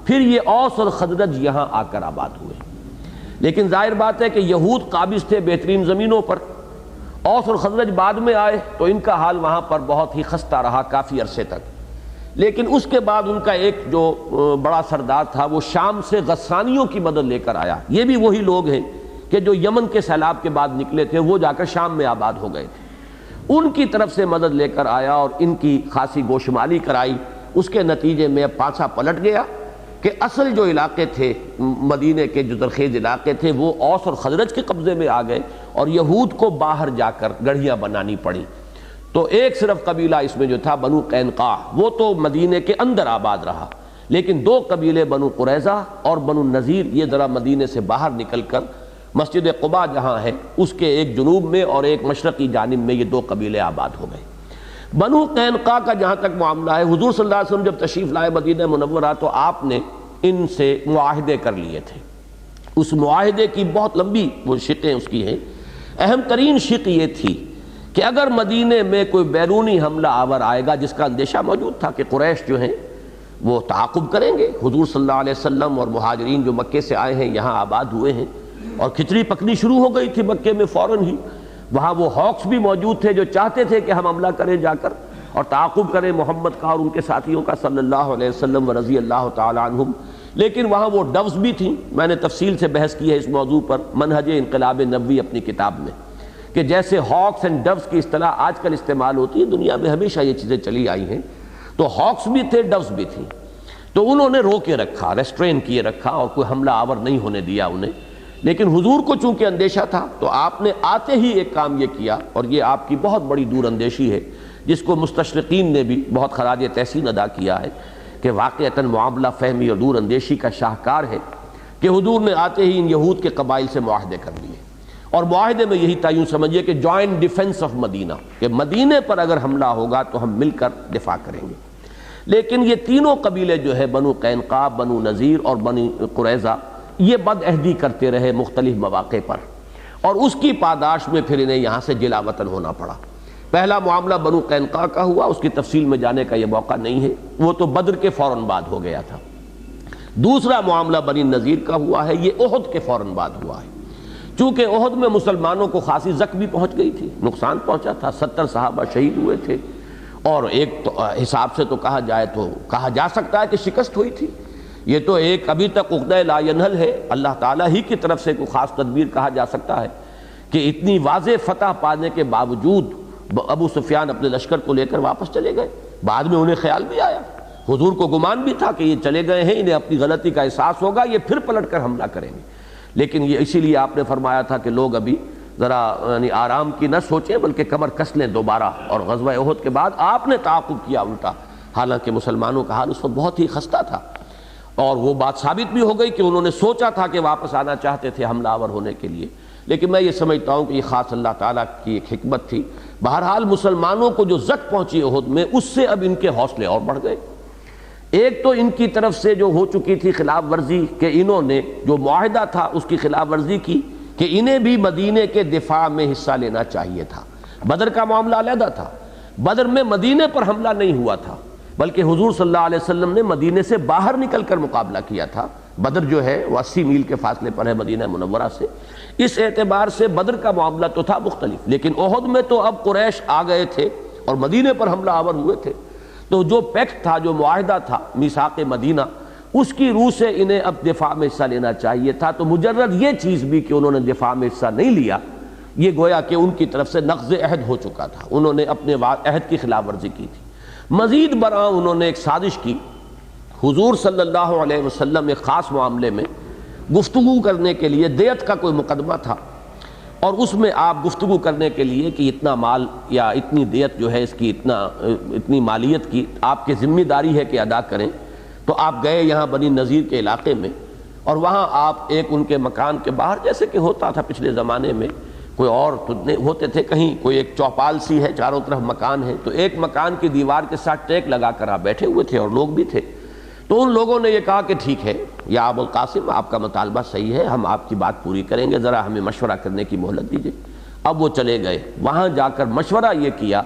پھر یہ اوس اور خزرج یہاں آ کر آباد ہوئے۔ لیکن ظاہر بات ہے کہ یہود قابض تھے بہترین زمینوں پر، اوس اور خزرج بعد میں آئے تو ان کا حال وہاں پر بہت ہی خستہ رہا کافی عرصے تک۔ لیکن اس کے بعد ان کا ایک جو بڑا سردار تھا وہ شام سے غسانیوں کی مدد لے کر آیا۔ یہ بھی وہی لوگ ہیں کہ جو یمن کے سیلاب کے بعد نکلے تھے، وہ جا کر شام میں آباد ہو گئے تھے، ان کی طرف سے مدد لے کر آیا اور ان کی خاصی گوشمالی کرائی۔ اس کے نتیجے میں پانچا پلٹ گیا کہ اصل جو علاقے تھے مدینے کے جو زرخیز علاقے تھے وہ اوس اور خزرج کے قبضے میں آ گئے اور یہود کو باہر جا کر گڑھیاں بنانی پڑی۔ تو ایک صرف قبیلہ اس میں جو تھا بنو قینقاع، وہ تو مدینے کے اندر آباد رہا، لیکن 2 قبیلے بنو قریظہ اور بنو النذیر یہ ذرا مدینے سے باہر نکل کر مسجد قباء جہاں ہے اس کے ایک جنوب میں اور ایک مشرقی جانب میں یہ 2 قبیلے آباد ہو گئے۔ بنو قینقاع کا جہاں تک معاملہ ہے، حضور صلی اللہ علیہ وسلم جب تشریف لائے مدینہ منورہ تو آپ نے ان سے معاہدے کر لیے تھے۔ اس معاہدے کی بہت لمبی وہ شقیں اس کی ہیں۔ اہم ترین شق یہ تھی کہ اگر مدینے میں کوئی بیرونی حملہ آور آئے گا، جس کا اندیشہ موجود تھا کہ قریش جو ہیں وہ تعاقب کریں گے، حضور صلی اللہ علیہ وسلم اور مہاجرین جو مکے سے آئے ہیں یہاں آباد ہوئے ہیں، اور کھچڑی پکنی شروع ہو گئی تھی مکے میں فوراً ہی۔ وہاں وہ ہاکس بھی موجود تھے جو چاہتے تھے کہ ہم حملہ کریں جا کر اور تعاقب کریں محمد کا اور ان کے ساتھیوں کا صلی اللہ علیہ وسلم و رضی اللہ تعالی عنہم۔ لیکن وہاں وہ ڈوز بھی تھیں، میں نے تفصیل سے بحث کی ہے اس موضوع پر منہج انقلاب نبوی اپنی کتاب میں، کہ جیسے ہاکس اینڈ ڈوز کی اصطلاح آج کل استعمال ہوتی ہے، دنیا میں ہمیشہ یہ چیزیں چلی آئی ہیں، تو ہاکس بھی تھے، ڈوز بھی تھیں، تو انہوں نے روکے رکھا، ریسٹرین کیے رکھا اور کوئی حملہ آور نہیں ہونے دیا انہیں۔ لیکن حضور کو چونکہ اندیشہ تھا تو آپ نے آتے ہی ایک کام یہ کیا، اور یہ آپ کی بہت بڑی دور اندیشی ہے جس کو مستشرقین نے بھی بہت خراج تحسین ادا کیا ہے کہ واقعتاً معاملہ فہمی اور دور اندیشی کا شاہکار ہے، کہ حضور نے آتے ہی ان یہود کے قبائل سے معاہدے کر لیے، اور معاہدے میں یہی تھا، یوں سمجھیے کہ جوائنٹ ڈیفنس آف مدینہ، کہ مدینے پر اگر حملہ ہوگا تو ہم مل کر دفاع کریں گے۔ لیکن یہ تینوں قبیلے جو ہے بنو قینقاع، بنو نذیر اور بنو قریظہ، یہ بد عہدی کرتے رہے مختلف مواقع پر، اور اس کی پاداش میں پھر انہیں یہاں سے جلا وطن ہونا پڑا۔ پہلا معاملہ بنو قینقاع کا ہوا، اس کی تفصیل میں جانے کا یہ موقع نہیں ہے، وہ تو بدر کے فوراً بعد ہو گیا تھا۔ دوسرا معاملہ بنی نذیر کا ہوا ہے، یہ احد کے فوراً بعد ہوا ہے۔ چونکہ احد میں مسلمانوں کو خاصی زخمی پہنچ گئی تھی، نقصان پہنچا تھا، 70 صحابہ شہید ہوئے تھے، اور ایک حساب سے تو کہا جائے تو کہا جا سکتا ہے کہ شکست ہوئی تھی۔ یہ تو ایک ابھی تک عقدہ لا ینحل ہے، اللہ تعالیٰ ہی کی طرف سے کوئی خاص تدبیر کہا جا سکتا ہے کہ اتنی واضح فتح پانے کے باوجود ابو سفیان اپنے لشکر کو لے کر واپس چلے گئے۔ بعد میں انہیں خیال بھی آیا، حضور کو گمان بھی تھا کہ یہ چلے گئے ہیں، انہیں اپنی غلطی کا احساس ہوگا، یہ پھر پلٹ کر حملہ کریں گے، لیکن یہ اسی لیے آپ نے فرمایا تھا کہ لوگ ابھی ذرا یعنی آرام کی نہ سوچیں بلکہ کمر کس لیں دوبارہ، اور غزوہ احد کے بعد آپ نے تعاقب کیا الٹا، حالانکہ مسلمانوں کا حال اس وقت بہت ہی خستہ تھا، اور وہ بات ثابت بھی ہو گئی کہ انہوں نے سوچا تھا کہ واپس آنا چاہتے تھے حملہ آور ہونے کے لیے، لیکن میں یہ سمجھتا ہوں کہ یہ خاص اللہ تعالیٰ کی ایک حکمت تھی۔ بہرحال مسلمانوں کو جو زد پہنچی احد میں، اس سے اب ان کے حوصلے اور بڑھ گئے۔ ایک تو ان کی طرف سے جو ہو چکی تھی خلاف ورزی کہ انہوں نے جو معاہدہ تھا اس کی خلاف ورزی کی کہ انہیں بھی مدینے کے دفاع میں حصہ لینا چاہیے تھا۔ بدر کا معاملہ علیحدہ تھا، بدر میں مدینے پر حملہ نہیں ہوا تھا بلکہ حضور صلی اللہ علیہ وسلم نے مدینے سے باہر نکل کر مقابلہ کیا تھا۔ بدر جو ہے وہ 80 میل کے فاصلے پر ہے مدینہ منورہ سے، اس اعتبار سے بدر کا معاملہ تو تھا مختلف، لیکن احد میں تو اب قریش آ گئے تھے اور مدینے پر حملہ آور ہوئے تھے، تو جو پیکٹ تھا، جو معاہدہ تھا میثاق مدینہ، اس کی روح سے انہیں اب دفاع میں حصہ لینا چاہیے تھا۔ تو مجرد یہ چیز بھی کہ انہوں نے دفاع میں حصہ نہیں لیا، یہ گویا کہ ان کی طرف سے نقض عہد ہو چکا تھا، انہوں نے اپنے عہد کی خلاف ورزی کی تھی۔ مزید برآں انہوں نے ایک سازش کی، حضور صلی اللہ علیہ وسلم ایک خاص معاملے میں گفتگو کرنے کے لیے، دیت کا کوئی مقدمہ تھا، اور اس میں آپ گفتگو کرنے کے لیے کہ اتنا مال یا اتنی دیت جو ہے اس کی اتنی مالیت کی آپ کی ذمہ داری ہے کہ ادا کریں، تو آپ گئے یہاں بنی نذیر کے علاقے میں، اور وہاں آپ ایک ان کے مکان کے باہر، جیسے کہ ہوتا تھا پچھلے زمانے میں، کوئی اور ہوتے تھے، کہیں کوئی ایک چوپال سی ہے، چاروں طرف مکان ہے، تو ایک مکان کی دیوار کے ساتھ ٹیک لگا کر آپ بیٹھے ہوئے تھے اور لوگ بھی تھے۔ تو ان لوگوں نے یہ کہا کہ ٹھیک ہے یا ابو القاسم، آپ کا مطالبہ صحیح ہے، ہم آپ کی بات پوری کریں گے، ذرا ہمیں مشورہ کرنے کی مہلت دیجیے۔ اب وہ چلے گئے، وہاں جا کر مشورہ یہ کیا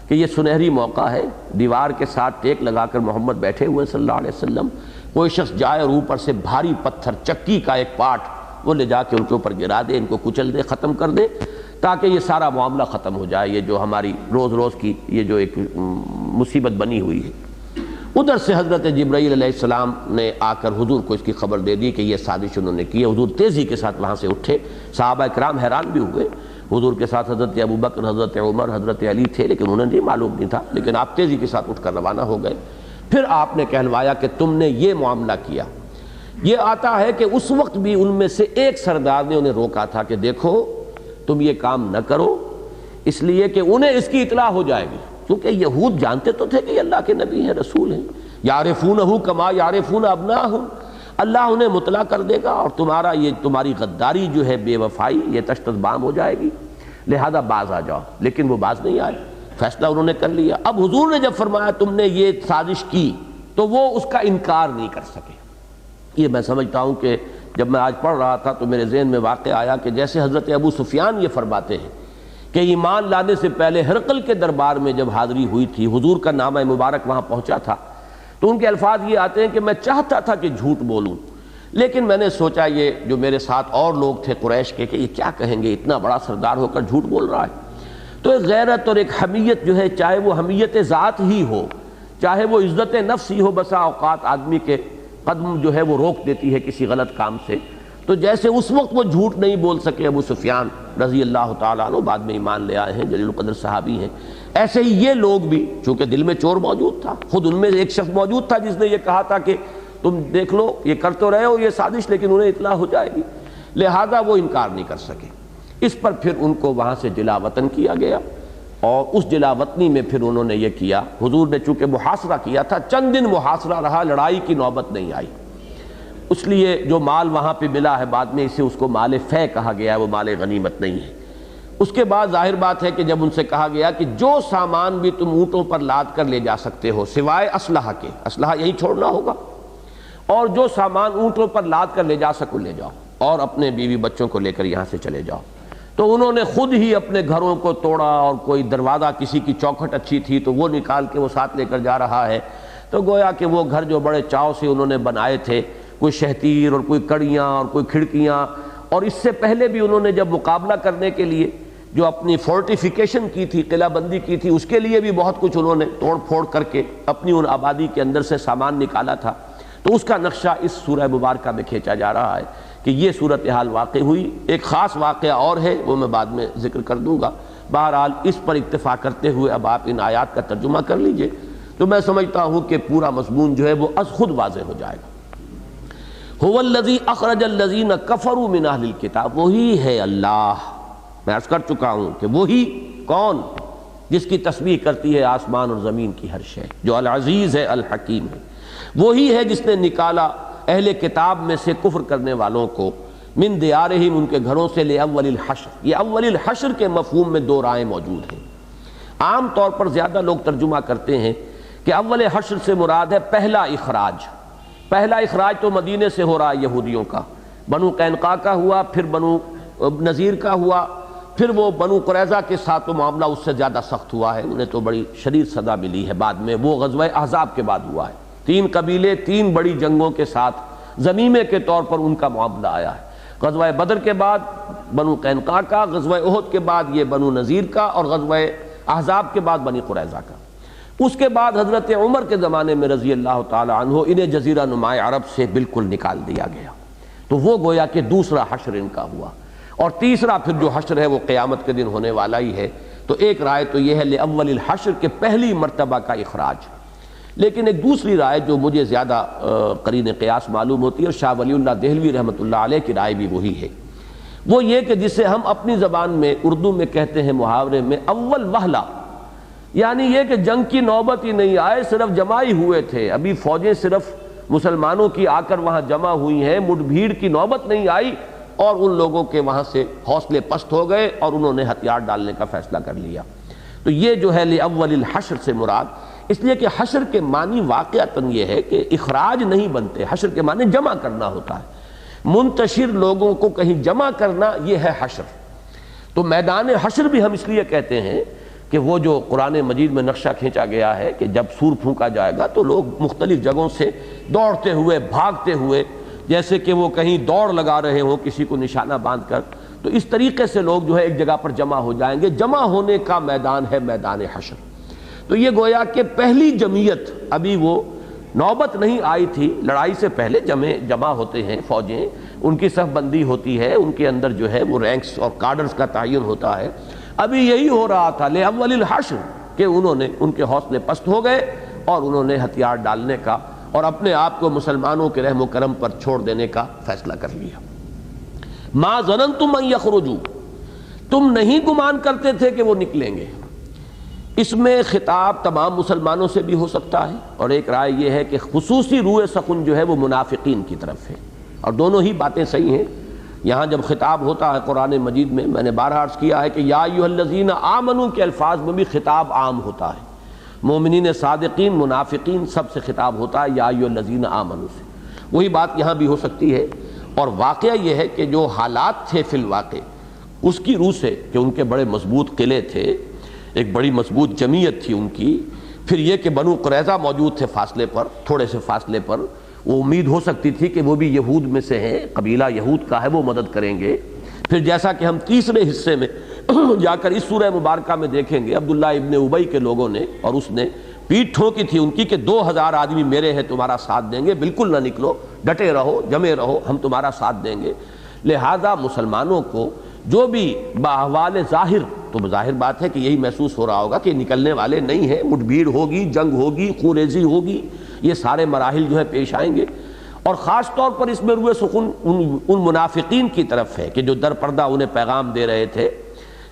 کہ یہ سنہری موقع ہے، دیوار کے ساتھ ٹیک لگا کر محمد بیٹھے ہوئے صلی اللہ علیہ وسلم، کوئی شخص جائے اور اوپر سے بھاری پتھر، چکی کا ایک پارٹ وہ لے جا کے ان کے اوپر گرا دے، ان کو کچل دے، ختم کر دے، تاکہ یہ سارا معاملہ ختم ہو جائے، یہ جو ہماری روز روز کی یہ جو ایک مصیبت بنی ہوئی ہے۔ ادھر سے حضرت جبرائیل علیہ السلام نے آ کر حضور کو اس کی خبر دے دی کہ یہ سازش انہوں نے کی ہے۔ حضور تیزی کے ساتھ وہاں سے اٹھے، صحابہ کرام حیران بھی ہوئے، حضور کے ساتھ حضرت ابوبکر، حضرت عمر، حضرت علی تھے، لیکن انہیں نہیں معلوم نہیں تھا، لیکن آپ تیزی کے ساتھ اٹھ کر روانہ ہو گئے۔ پھر آپ نے کہلوایا کہ تم نے یہ معاملہ کیا۔ یہ آتا ہے کہ اس وقت بھی ان میں سے ایک سردار نے انہیں روکا تھا کہ دیکھو تم یہ کام نہ کرو، اس لیے کہ انہیں اس کی اطلاع ہو جائے گی، کیونکہ یہود جانتے تو تھے کہ یہ اللہ کے نبی ہیں، رسول ہیں، یعرفونہ کما یعرفون ابناہم، اللہ انہیں مطلع کر دے گا، اور تمہاری غداری جو ہے، بے وفائی، یہ تشتت بام ہو جائے گی، لہذا باز آ جاؤ۔ لیکن وہ باز نہیں آئے، فیصلہ انہوں نے کر لیا۔ اب حضور نے جب فرمایا تم نے یہ سازش کی، تو وہ اس کا انکار نہیں کر سکے۔ یہ میں سمجھتا ہوں کہ جب میں آج پڑھ رہا تھا تو میرے ذہن میں واقع آیا کہ جیسے حضرت ابو سفیان یہ فرماتے ہیں کہ ایمان لانے سے پہلے ہرقل کے دربار میں جب حاضری ہوئی تھی، حضور کا نامہ مبارک وہاں پہنچا تھا، تو ان کے الفاظ یہ آتے ہیں کہ میں چاہتا تھا کہ جھوٹ بولوں، لیکن میں نے سوچا یہ جو میرے ساتھ اور لوگ تھے قریش کے کہ یہ کیا کہیں گے، اتنا بڑا سردار ہو کر جھوٹ بول رہا ہے۔ تو ایک غیرت اور ایک حمیت جو ہے، چاہے وہ حمیت ذات ہی ہو، چاہے وہ عزت نفس ہی ہو، بسا اوقات آدمی کے قدم جو ہے وہ روک دیتی ہے کسی غلط کام سے۔ تو جیسے اس وقت وہ جھوٹ نہیں بول سکے ابو سفیان رضی اللہ تعالیٰ عنہ، بعد میں ایمان لے آئے ہیں، جلیل القدر صحابی ہیں، ایسے ہی یہ لوگ بھی، چونکہ دل میں چور موجود تھا، خود ان میں ایک شخص موجود تھا جس نے یہ کہا تھا کہ تم دیکھ لو یہ کر تو رہے ہو یہ سازش، لیکن انہیں اطلاع ہو جائے گی، لہذا وہ انکار نہیں کر سکے۔ اس پر پھر ان کو وہاں سے جلا وطن کیا گیا، اور اس جلا وطنی میں پھر انہوں نے یہ کیا، حضور نے چونکہ محاصرہ کیا تھا، چند دن محاصرہ رہا، لڑائی کی نوبت نہیں آئی، اس لیے جو مال وہاں پہ ملا ہے بعد میں اسے اس کو مال فے کہا گیا ہے، وہ مال غنیمت نہیں ہے۔ اس کے بعد ظاہر بات ہے کہ جب ان سے کہا گیا کہ جو سامان بھی تم اونٹوں پر لاد کر لے جا سکتے ہو سوائے اسلحہ کے، اسلحہ یہی چھوڑنا ہوگا، اور جو سامان اونٹوں پر لاد کر لے جا سکو لے جاؤ، اور اپنے بیوی بچوں کو لے کر یہاں سے چلے جاؤ۔ تو انہوں نے خود ہی اپنے گھروں کو توڑا، اور کوئی دروازہ کسی کی چوکھٹ اچھی تھی تو وہ نکال کے وہ ساتھ لے کر جا رہا ہے، تو گویا کہ وہ گھر جو بڑے چاؤ سے انہوں نے بنائے تھے، کوئی شہتیر اور کوئی کڑیاں اور کوئی کھڑکیاں اور اس سے پہلے بھی انہوں نے جب مقابلہ کرنے کے لیے جو اپنی فورٹیفیکیشن کی تھی، قلعہ بندی کی تھی، اس کے لیے بھی بہت کچھ انہوں نے توڑ پھوڑ کر کے اپنی ان آبادی کے اندر سے سامان نکالا تھا، تو اس کا نقشہ اس سورہ مبارکہ میں کھینچا جا رہا ہے کہ یہ صورتحال واقع ہوئی۔ ایک خاص واقعہ اور ہے، وہ میں بعد میں ذکر کر دوں گا۔ بہرحال اس پر اکتفا کرتے ہوئے اب آپ ان آیات کا ترجمہ کر لیجئے، تو میں سمجھتا ہوں کہ پورا مضمون جو ہے وہ از خود واضح ہو جائے گا۔ هو الذی اخرج الذین کفروا من اہل الکتاب، وہی ہے اللہ، میں عرض کر چکا ہوں کہ وہی کون، جس کی تسبیح کرتی ہے آسمان اور زمین کی ہر شے، جو العزیز ہے الحکیم ہے، وہی ہے جس نے نکالا اہل کتاب میں سے کفر کرنے والوں کو من دیارہم، ان کے گھروں سے، لأول الحشر۔ یہ اول الحشر کے مفہوم میں دو رائے موجود ہیں۔ عام طور پر زیادہ لوگ ترجمہ کرتے ہیں کہ اول حشر سے مراد ہے پہلا اخراج۔ پہلا اخراج تو مدینے سے ہو رہا ہے یہودیوں کا، بنو قینقاع کا ہوا، پھر بنو نذیر کا ہوا، پھر وہ بنو قریظہ کے ساتھ تو معاملہ اس سے زیادہ سخت ہوا ہے، انہیں تو بڑی شدید سزا ملی ہے بعد میں، وہ غزوہ احزاب کے بعد ہوا ہے۔ 3 قبیلے 3 بڑی جنگوں کے ساتھ ضمیمے کے طور پر ان کا معاملہ آیا ہے۔ غزوہ بدر کے بعد بنو قینقاع کا، غزوہ احد کے بعد یہ بنو نذیر کا، اور غزوہ احزاب کے بعد بنی قریظہ کا۔ اس کے بعد حضرت عمر کے زمانے میں رضی اللہ تعالی عنہ انہیں جزیرہ نماء عرب سے بالکل نکال دیا گیا، تو وہ گویا کہ دوسرا حشر ان کا ہوا، اور تیسرا پھر جو حشر ہے وہ قیامت کے دن ہونے والا ہی ہے۔ تو ایک رائے تو یہ ہے لأول الحشر کے پہلی مرتبہ کا اخراج، لیکن ایک دوسری رائے جو مجھے زیادہ قرین قیاس معلوم ہوتی ہے، اور شاہ ولی اللہ دہلوی رحمۃ اللہ علیہ کی رائے بھی وہی ہے، وہ یہ کہ جسے ہم اپنی زبان میں اردو میں کہتے ہیں محاورے میں اول وہلہ، یعنی یہ کہ جنگ کی نوبت ہی نہیں آئے، صرف جمع ہی ہوئے تھے، ابھی فوجیں صرف مسلمانوں کی آ کر وہاں جمع ہوئی ہیں، مٹ بھیڑ کی نوبت نہیں آئی، اور ان لوگوں کے وہاں سے حوصلے پست ہو گئے اور انہوں نے ہتھیار ڈالنے کا فیصلہ کر لیا۔ تو یہ جو ہے لأول الحشر سے مراد، اس لیے کہ حشر کے معنی واقعتاً یہ ہے کہ اخراج نہیں بنتے، حشر کے معنی جمع کرنا ہوتا ہے، منتشر لوگوں کو کہیں جمع کرنا، یہ ہے حشر۔ تو میدان حشر بھی ہم اس لیے کہتے ہیں کہ وہ جو قرآن مجید میں نقشہ کھینچا گیا ہے کہ جب سور پھونکا جائے گا تو لوگ مختلف جگہوں سے دوڑتے ہوئے، بھاگتے ہوئے، جیسے کہ وہ کہیں دوڑ لگا رہے ہوں کسی کو نشانہ باندھ کر، تو اس طریقے سے لوگ جو ہے ایک جگہ پر جمع ہو جائیں گے، جمع ہونے کا میدان ہے میدان حشر۔ تو یہ گویا کہ پہلی جمعیت، ابھی وہ نوبت نہیں آئی تھی، لڑائی سے پہلے جمع ہوتے ہیں فوجیں، ان کی صف بندی ہوتی ہے، ان کے اندر جو ہے وہ رینکس اور کارڈرز کا تعین ہوتا ہے، ابھی یہی ہو رہا تھا لأول الحشر کہ انہوں نے، ان کے حوصلے پست ہو گئے اور انہوں نے ہتھیار ڈالنے کا اور اپنے آپ کو مسلمانوں کے رحم و کرم پر چھوڑ دینے کا فیصلہ کر لیا۔ ما ظننتم ان یخرجوا، تم نہیں گمان کرتے تھے کہ وہ نکلیں گے۔ اس میں خطاب تمام مسلمانوں سے بھی ہو سکتا ہے، اور ایک رائے یہ ہے کہ خصوصی روح سخن جو ہے وہ منافقین کی طرف ہے، اور دونوں ہی باتیں صحیح ہیں۔ یہاں جب خطاب ہوتا ہے قرآن مجید میں نے بارہا عرض کیا ہے کہ یا ایھا الذین آمنوا کے الفاظ میں بھی خطاب عام ہوتا ہے، مومنین صادقین، منافقین سب سے خطاب ہوتا ہے یا ایھا الذین آمنوا سے، وہی بات یہاں بھی ہو سکتی ہے۔ اور واقعہ یہ ہے کہ جو حالات تھے فی الواقع اس کی روح سے کہ ان کے بڑے مضبوط قلعے تھے، ایک بڑی مضبوط جمعیت تھی ان کی، پھر یہ کہ بنو قریظہ موجود تھے فاصلے پر، تھوڑے سے فاصلے پر، وہ امید ہو سکتی تھی کہ وہ بھی یہود میں سے ہیں، قبیلہ یہود کا ہے، وہ مدد کریں گے۔ پھر جیسا کہ ہم تیسرے حصے میں جا کر اس سورہ مبارکہ میں دیکھیں گے، عبداللہ ابن ابی کے لوگوں نے، اور اس نے پیٹھ ٹھوکی تھی ان کی کہ 2000 آدمی میرے ہیں، تمہارا ساتھ دیں گے، بالکل نہ نکلو، ڈٹے رہو، جمے رہو، ہم تمہارا ساتھ دیں گے۔ لہذا مسلمانوں کو جو بھی باحوال ظاہر، تو ظاہر بات ہے کہ یہی محسوس ہو رہا ہوگا کہ نکلنے والے نہیں ہیں، مٹ بھیڑ ہوگی، جنگ ہوگی، خونریزی ہوگی، یہ سارے مراحل جو ہے پیش آئیں گے۔ اور خاص طور پر اس میں روح سخن ان منافقین کی طرف ہے کہ جو در پردہ انہیں پیغام دے رہے تھے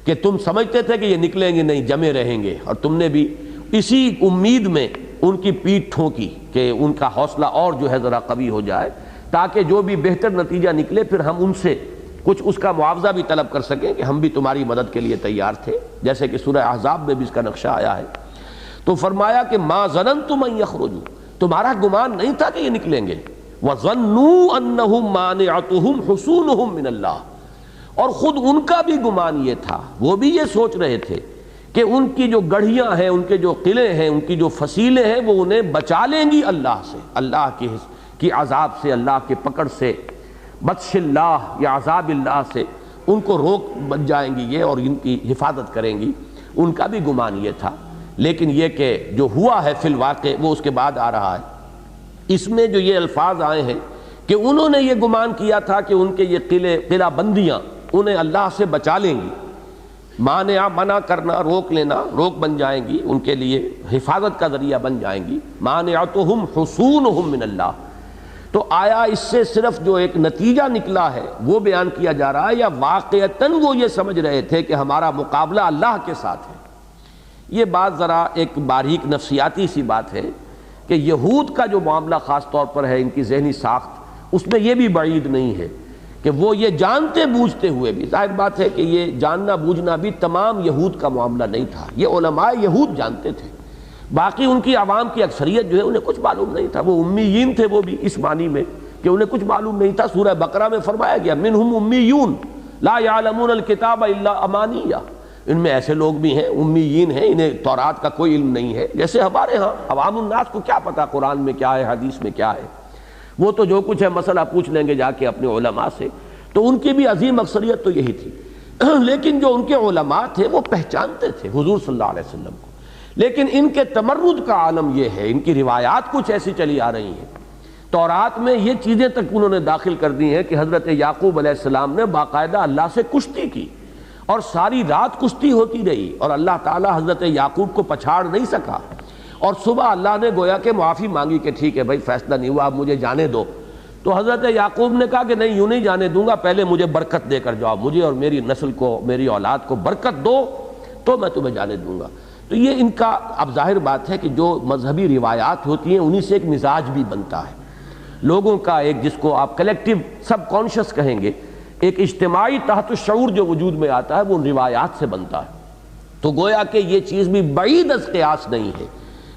کہ تم سمجھتے تھے کہ یہ نکلیں گے نہیں، جمے رہیں گے، اور تم نے بھی اسی امید میں ان کی پیٹھ ٹھوکی کہ ان کا حوصلہ اور جو ہے ذرا قوی ہو جائے، تاکہ جو بھی بہتر نتیجہ نکلے پھر ہم ان سے کچھ اس کا معاوضہ بھی طلب کر سکیں کہ ہم بھی تمہاری مدد کے لیے تیار تھے، جیسے کہ سورہ احزاب میں بھی اس کا نقشہ آیا ہے۔ تو فرمایا کہ ما ظننتم ان یخرجوا، تمہارا گمان نہیں تھا کہ یہ نکلیں گے، وَظَنُّوا أَنَّهُمْ مَانِعَتُهُمْ حُصُونُهُمْ مِنَ اللَّهِ، اور خود ان کا بھی گمان یہ تھا، وہ بھی یہ سوچ رہے تھے کہ ان کی جو گڑھیاں ہیں، ان کے جو قلعے ہیں، ان کی جو فصیلیں ہیں، وہ انہیں بچا لیں گی اللہ سے، اللہ کی عذاب سے، اللہ کے پکڑ سے۔ بطش اللہ یا عذاب اللہ سے ان کو روک بچ جائیں گی یہ اور ان کی حفاظت کریں گی، ان کا بھی گمان یہ تھا۔ لیکن یہ کہ جو ہوا ہے فی الواقع وہ اس کے بعد آ رہا ہے۔ اس میں جو یہ الفاظ آئے ہیں کہ انہوں نے یہ گمان کیا تھا کہ ان کے یہ قلعہ بندیاں انہیں اللہ سے بچا لیں گی، مانع منع کرنا، روک لینا، روک بن جائیں گی، ان کے لیے حفاظت کا ذریعہ بن جائیں گی۔ مانعتہم حصونہم من اللہ، تو آیا اس سے صرف جو ایک نتیجہ نکلا ہے وہ بیان کیا جا رہا ہے، یا واقعتاً وہ یہ سمجھ رہے تھے کہ ہمارا مقابلہ اللہ کے ساتھ ہے؟ یہ بات ذرا ایک باریک نفسیاتی سی بات ہے کہ یہود کا جو معاملہ خاص طور پر ہے، ان کی ذہنی ساخت، اس میں یہ بھی بعید نہیں ہے کہ وہ یہ جانتے بوجھتے ہوئے بھی، ظاہر بات ہے کہ یہ جاننا بوجھنا بھی تمام یہود کا معاملہ نہیں تھا، یہ علماء یہود جانتے تھے، باقی ان کی عوام کی اکثریت جو ہے انہیں کچھ معلوم نہیں تھا، وہ امیین تھے، وہ بھی اس معنی میں کہ انہیں کچھ معلوم نہیں تھا۔ سورہ بقرہ میں فرمایا گیا منہم امیون لا یعلمون الکتاب الا امانیہ، ان میں ایسے لوگ بھی ہیں امیین ہیں، انہیں تورات کا کوئی علم نہیں ہے، جیسے ہمارے ہاں عوام الناس کو کیا پتا قرآن میں کیا ہے، حدیث میں کیا ہے، وہ تو جو کچھ ہے مسئلہ پوچھ لیں گے جا کے اپنے علماء سے۔ تو ان کی بھی عظیم اکثریت تو یہی تھی، لیکن جو ان کے علماء تھے وہ پہچانتے تھے حضور صلی اللہ علیہ وسلم کو، لیکن ان کے تمرد کا عالم یہ ہے، ان کی روایات کچھ ایسی چلی آ رہی ہیں، تورات میں یہ چیزیں تک انہوں نے داخل کر دی ہیں کہ حضرت یعقوب علیہ السلام نے باقاعدہ اللہ سے کشتی کی اور ساری رات کشتی ہوتی رہی، اور اللہ تعالیٰ حضرت یعقوب کو پچھاڑ نہیں سکا، اور صبح اللہ نے گویا کہ معافی مانگی کہ ٹھیک ہے بھائی فیصلہ نہیں ہوا، اب مجھے جانے دو، تو حضرت یعقوب نے کہا کہ نہیں یوں نہیں جانے دوں گا، پہلے مجھے برکت دے کر جاؤ، مجھے اور میری نسل کو، میری اولاد کو برکت دو تو میں تمہیں جانے دوں گا۔ تو یہ ان کا اب ظاہر بات ہے کہ جو مذہبی روایات ہوتی ہیں انہی سے ایک مزاج بھی بنتا ہے، لوگوں کا ایک جس کو آپ کلیکٹیو سب کانشس کہیں گے، ایک اجتماعی تحت الشعور جو وجود میں آتا ہے وہ ان روایات سے بنتا ہے۔ تو گویا کہ یہ چیز بھی بعید از قیاس نہیں ہے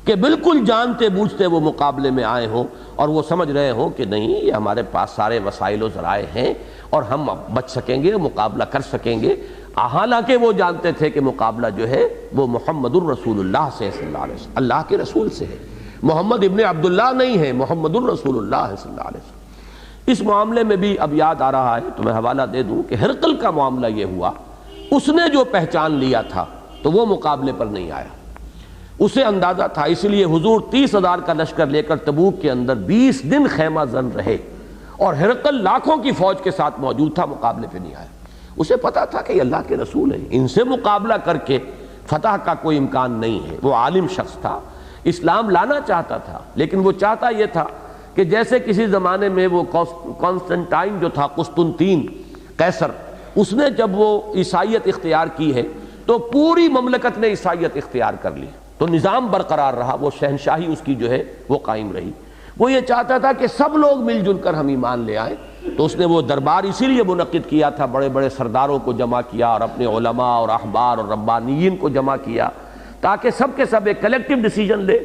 کہ بالکل جانتے بوجھتے وہ مقابلے میں آئے ہوں اور وہ سمجھ رہے ہوں کہ نہیں یہ ہمارے پاس سارے وسائل و ذرائع ہیں اور ہم بچ سکیں گے، مقابلہ کر سکیں گے، حالانکہ وہ جانتے تھے کہ مقابلہ جو ہے وہ محمد الرسول اللہ سے صلی اللہ علیہ وسلم، اللہ کے رسول سے ہے، محمد ابن عبداللہ نہیں ہے، محمد الرسول اللہ صلی اللہ علیہ وسلم۔ اس معاملے میں بھی اب یاد آ رہا ہے تو میں حوالہ دے دوں کہ ہرقل کا معاملہ یہ ہوا، اس نے جو پہچان لیا تھا تو وہ مقابلے پر نہیں آیا، اسے اندازہ تھا، اس لیے حضور 30,000 کا لشکر لے کر تبوک کے اندر 20 دن خیمہ زن رہے، اور ہرقل لاکھوں کی فوج کے ساتھ موجود تھا، مقابلے پہ نہیں آیا، اسے پتا تھا کہ یہ اللہ کے رسول ہیں، ان سے مقابلہ کر کے فتح کا کوئی امکان نہیں ہے۔ وہ عالم شخص تھا، اسلام لانا چاہتا تھا، لیکن وہ چاہتا یہ تھا کہ جیسے کسی زمانے میں وہ کانسٹنٹائن جو تھا، قسطنطین قیصر، اس نے جب وہ عیسائیت اختیار کی ہے تو پوری مملکت نے عیسائیت اختیار کر لی، تو نظام برقرار رہا، وہ شہنشاہی اس کی جو ہے وہ قائم رہی۔ وہ یہ چاہتا تھا کہ سب لوگ مل جل کر ہم ایمان لے آئیں، تو اس نے وہ دربار اسی لیے منعقد کیا تھا، بڑے بڑے سرداروں کو جمع کیا اور اپنے علماء اور احبار اور ربانیین کو جمع کیا، تاکہ سب کے سب ایک کلیکٹیو ڈیسیجن لے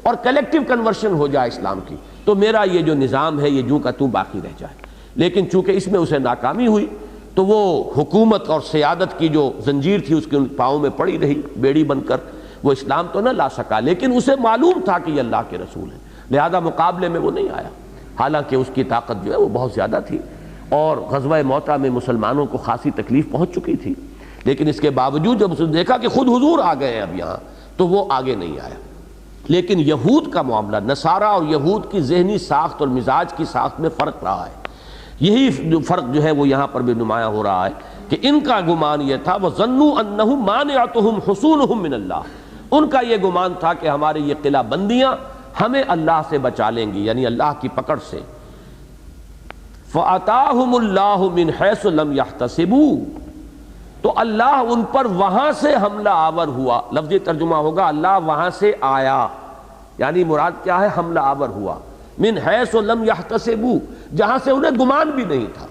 اور کلیکٹیو کنورشن ہو جائے اسلام کی، تو میرا یہ جو نظام ہے یہ جوں کا توں باقی رہ جائے۔ لیکن چونکہ اس میں اسے ناکامی ہوئی تو وہ حکومت اور سیادت کی جو زنجیر تھی اس کے پاؤں میں پڑی رہی بیڑی بن کر، وہ اسلام تو نہ لا سکا، لیکن اسے معلوم تھا کہ یہ اللہ کے رسول ہے، لہذا مقابلے میں وہ نہیں آیا، حالانکہ اس کی طاقت جو ہے وہ بہت زیادہ تھی، اور غزوہ موطا میں مسلمانوں کو خاصی تکلیف پہنچ چکی تھی، لیکن اس کے باوجود جب اس نے دیکھا کہ خود حضور آ گئے ہیں اب یہاں، تو وہ آگے نہیں آیا۔ لیکن یہود کا معاملہ، نصارہ اور یہود کی ذہنی ساخت اور مزاج کی ساخت میں فرق رہا ہے، یہی فرق جو ہے وہ یہاں پر بھی نمایاں ہو رہا ہے کہ ان کا گمان یہ تھا وَظَنُّوا أَنَّهُمْ مَانِعَتُهُمْ حُصُونُهُمْ مِنَ اللَّهِ، ان کا یہ گمان تھا کہ ہماری یہ قلعہ بندیاں ہمیں اللہ سے بچا لیں گی، یعنی اللہ کی پکڑ سے۔ فَأَتَاهُمُ اللَّهُ مِنْ حَيْثُ لَمْ يَحْتَسِبُوا، تو اللہ ان پر وہاں سے حملہ آور ہوا، لفظی ترجمہ ہوگا اللہ وہاں سے آیا، یعنی مراد کیا ہے، حملہ آور ہوا، من حیث لم یحتسبوا، جہاں سے انہیں گمان بھی نہیں تھا۔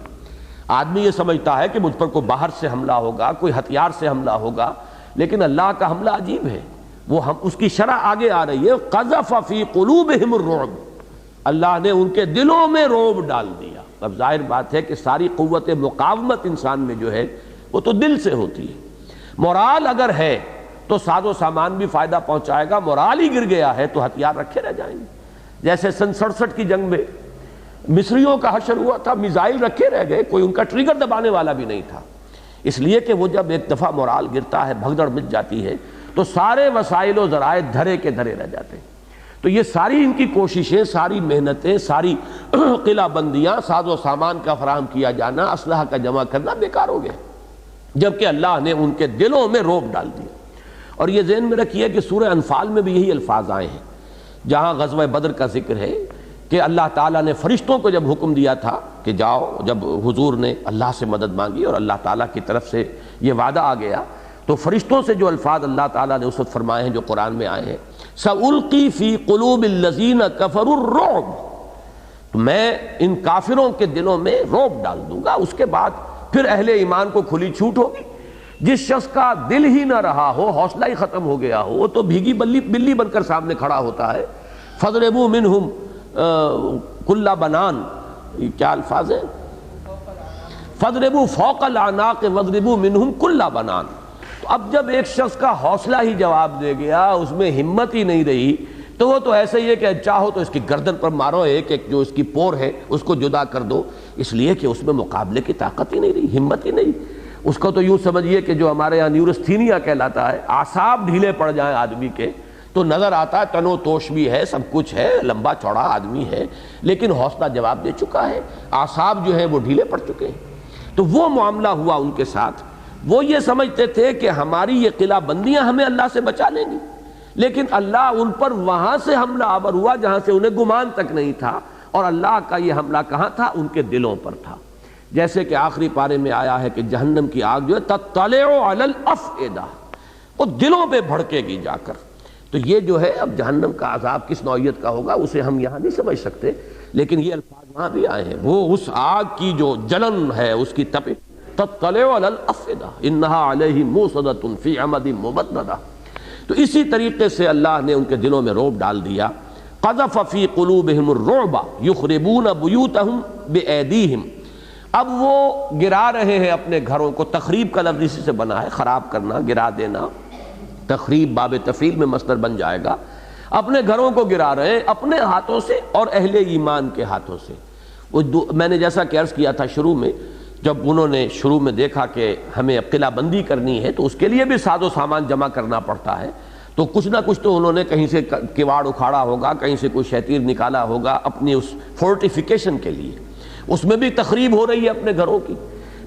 آدمی یہ سمجھتا ہے کہ مجھ پر کوئی باہر سے حملہ ہوگا، کوئی ہتھیار سے حملہ ہوگا، لیکن اللہ کا حملہ عجیب ہے، وہ اس کی شرح آگے آ رہی ہے، قذف فی قلوبہم الرعب، اللہ نے ان کے دلوں میں رعب ڈال دیا۔ اب ظاہر بات ہے کہ ساری قوت مقاومت انسان میں جو ہے وہ تو دل سے ہوتی ہے، مورال اگر ہے تو ساز و سامان بھی فائدہ پہنچائے گا، مورال ہی گر گیا ہے تو ہتھیار رکھے رہ جائیں گے۔ جیسے سن 67 کی جنگ میں مصریوں کا حشر ہوا تھا، میزائل رکھے رہ گئے، کوئی ان کا ٹریگر دبانے والا بھی نہیں تھا، اس لیے کہ وہ جب ایک دفعہ مورال گرتا ہے، بھگدڑ مچ جاتی ہے، تو سارے وسائل و ذرائع دھرے کے دھرے رہ جاتے ہیں۔ تو یہ ساری ان کی کوششیں، ساری محنتیں، ساری قلعہ بندیاں، ساز و سامان کا فراہم کیا جانا، اسلحہ کا جمع کرنا بیکار ہو گیا، جبکہ اللہ نے ان کے دلوں میں رعب ڈال دیا۔ اور یہ ذہن میں رکھیے کہ سورہ انفال میں بھی یہی الفاظ آئے ہیں، جہاں غزوہ بدر کا ذکر ہے کہ اللہ تعالیٰ نے فرشتوں کو جب حکم دیا تھا کہ جاؤ، جب حضور نے اللہ سے مدد مانگی اور اللہ تعالیٰ کی طرف سے یہ وعدہ آ گیا، تو فرشتوں سے جو الفاظ اللہ تعالیٰ نے اس وقت فرمائے ہیں جو قرآن میں آئے ہیں، سَأُلْقِي فِي قُلُوبِ الَّذِينَ كَفَرُوا الرُّعْبَ، تو میں ان کافروں کے دلوں میں رعب ڈال دوں گا۔ اس کے بعد پھر اہل ایمان کو کھلی چھوٹ ہوگی۔ جس شخص کا دل ہی نہ رہا ہو، حوصلہ ہی ختم ہو گیا ہو، وہ تو بھیگی بلی بن کر سامنے کھڑا ہوتا ہے۔ فَضْرِبُوا مِنْهُمْ كُلَّ بَنَانٍ، کیا الفاظ ہیں؟ فَضْرِبُوا فَوْقَ الْأَعْنَاقِ وَاضْرِبُوا مِنْهُمْ كُلَّ بَنَانٍ۔ تو اب جب ایک شخص کا حوصلہ ہی جواب دے گیا، اس میں ہمت ہی نہیں رہی، تو وہ تو ایسے ہی ہے کہ چاہو تو اس کی گردن پر مارو، ایک ایک جو اس کی پور ہے اس کو جدا کر دو، اس لیے کہ اس میں مقابلے کی طاقت ہی نہیں رہی، ہمت ہی نہیں۔ اس کو تو یوں سمجھیے کہ جو ہمارے یہاں نیورستھینیا کہلاتا ہے، اعصاب ڈھیلے پڑ جائیں آدمی کے تو نظر آتا ہے تن و توش بھی ہے، سب کچھ ہے، لمبا چوڑا آدمی ہے، لیکن حوصلہ جواب دے چکا ہے، اعصاب جو ہے وہ ڈھیلے پڑ چکے ہیں۔ تو وہ معاملہ ہوا ان کے ساتھ۔ وہ یہ سمجھتے تھے کہ ہماری یہ قلعہ بندیاں ہمیں اللہ سے بچا لیں گی، لیکن اللہ ان پر وہاں سے حملہ آور ہوا جہاں سے انہیں گمان تک نہیں تھا، اور اللہ کا یہ حملہ کہاں تھا؟ ان کے دلوں پر تھا۔ جیسے کہ آخری پارے میں آیا ہے کہ جہنم کی آگ جو ہے تطلع علی الافئدہ، وہ دلوں پہ بھڑکے گی جا کر۔ تو یہ جو ہے اب جہنم کا عذاب کس نوعیت کا ہوگا اسے ہم یہاں نہیں سمجھ سکتے، لیکن یہ الفاظ وہاں بھی آئے ہیں، وہ اس آگ کی جو جلن ہے، اس کی تپش، تطلع علی الافئدہ انہا علیہم موصدۃ فی عمد ممددہ۔ تو اسی طریقے سے اللہ نے ان کے دلوں میں رعب ڈال دیا۔ قذف فی قلوبہم الرعب یخربون بیوتہم بایدیہم، اب وہ گرا رہے ہیں اپنے گھروں کو۔ تخریب کا لفظ اسی سے بنا ہے، خراب کرنا، گرا دینا، تخریب باب تفعیل میں مصدر بن جائے گا۔ اپنے گھروں کو گرا رہے ہیں اپنے ہاتھوں سے اور اہل ایمان کے ہاتھوں سے۔ میں نے جیسا کہ عرض کیا تھا شروع میں، جب انہوں نے شروع میں دیکھا کہ ہمیں قلعہ بندی کرنی ہے تو اس کے لیے بھی ساز و سامان جمع کرنا پڑتا ہے، تو کچھ نہ کچھ تو انہوں نے کہیں سے کواڑ اکھاڑا ہوگا، کہیں سے کوئی شیطیر نکالا ہوگا اپنی اس فورٹیفیکیشن کے لیے۔ اس میں بھی تخریب ہو رہی ہے اپنے گھروں کی۔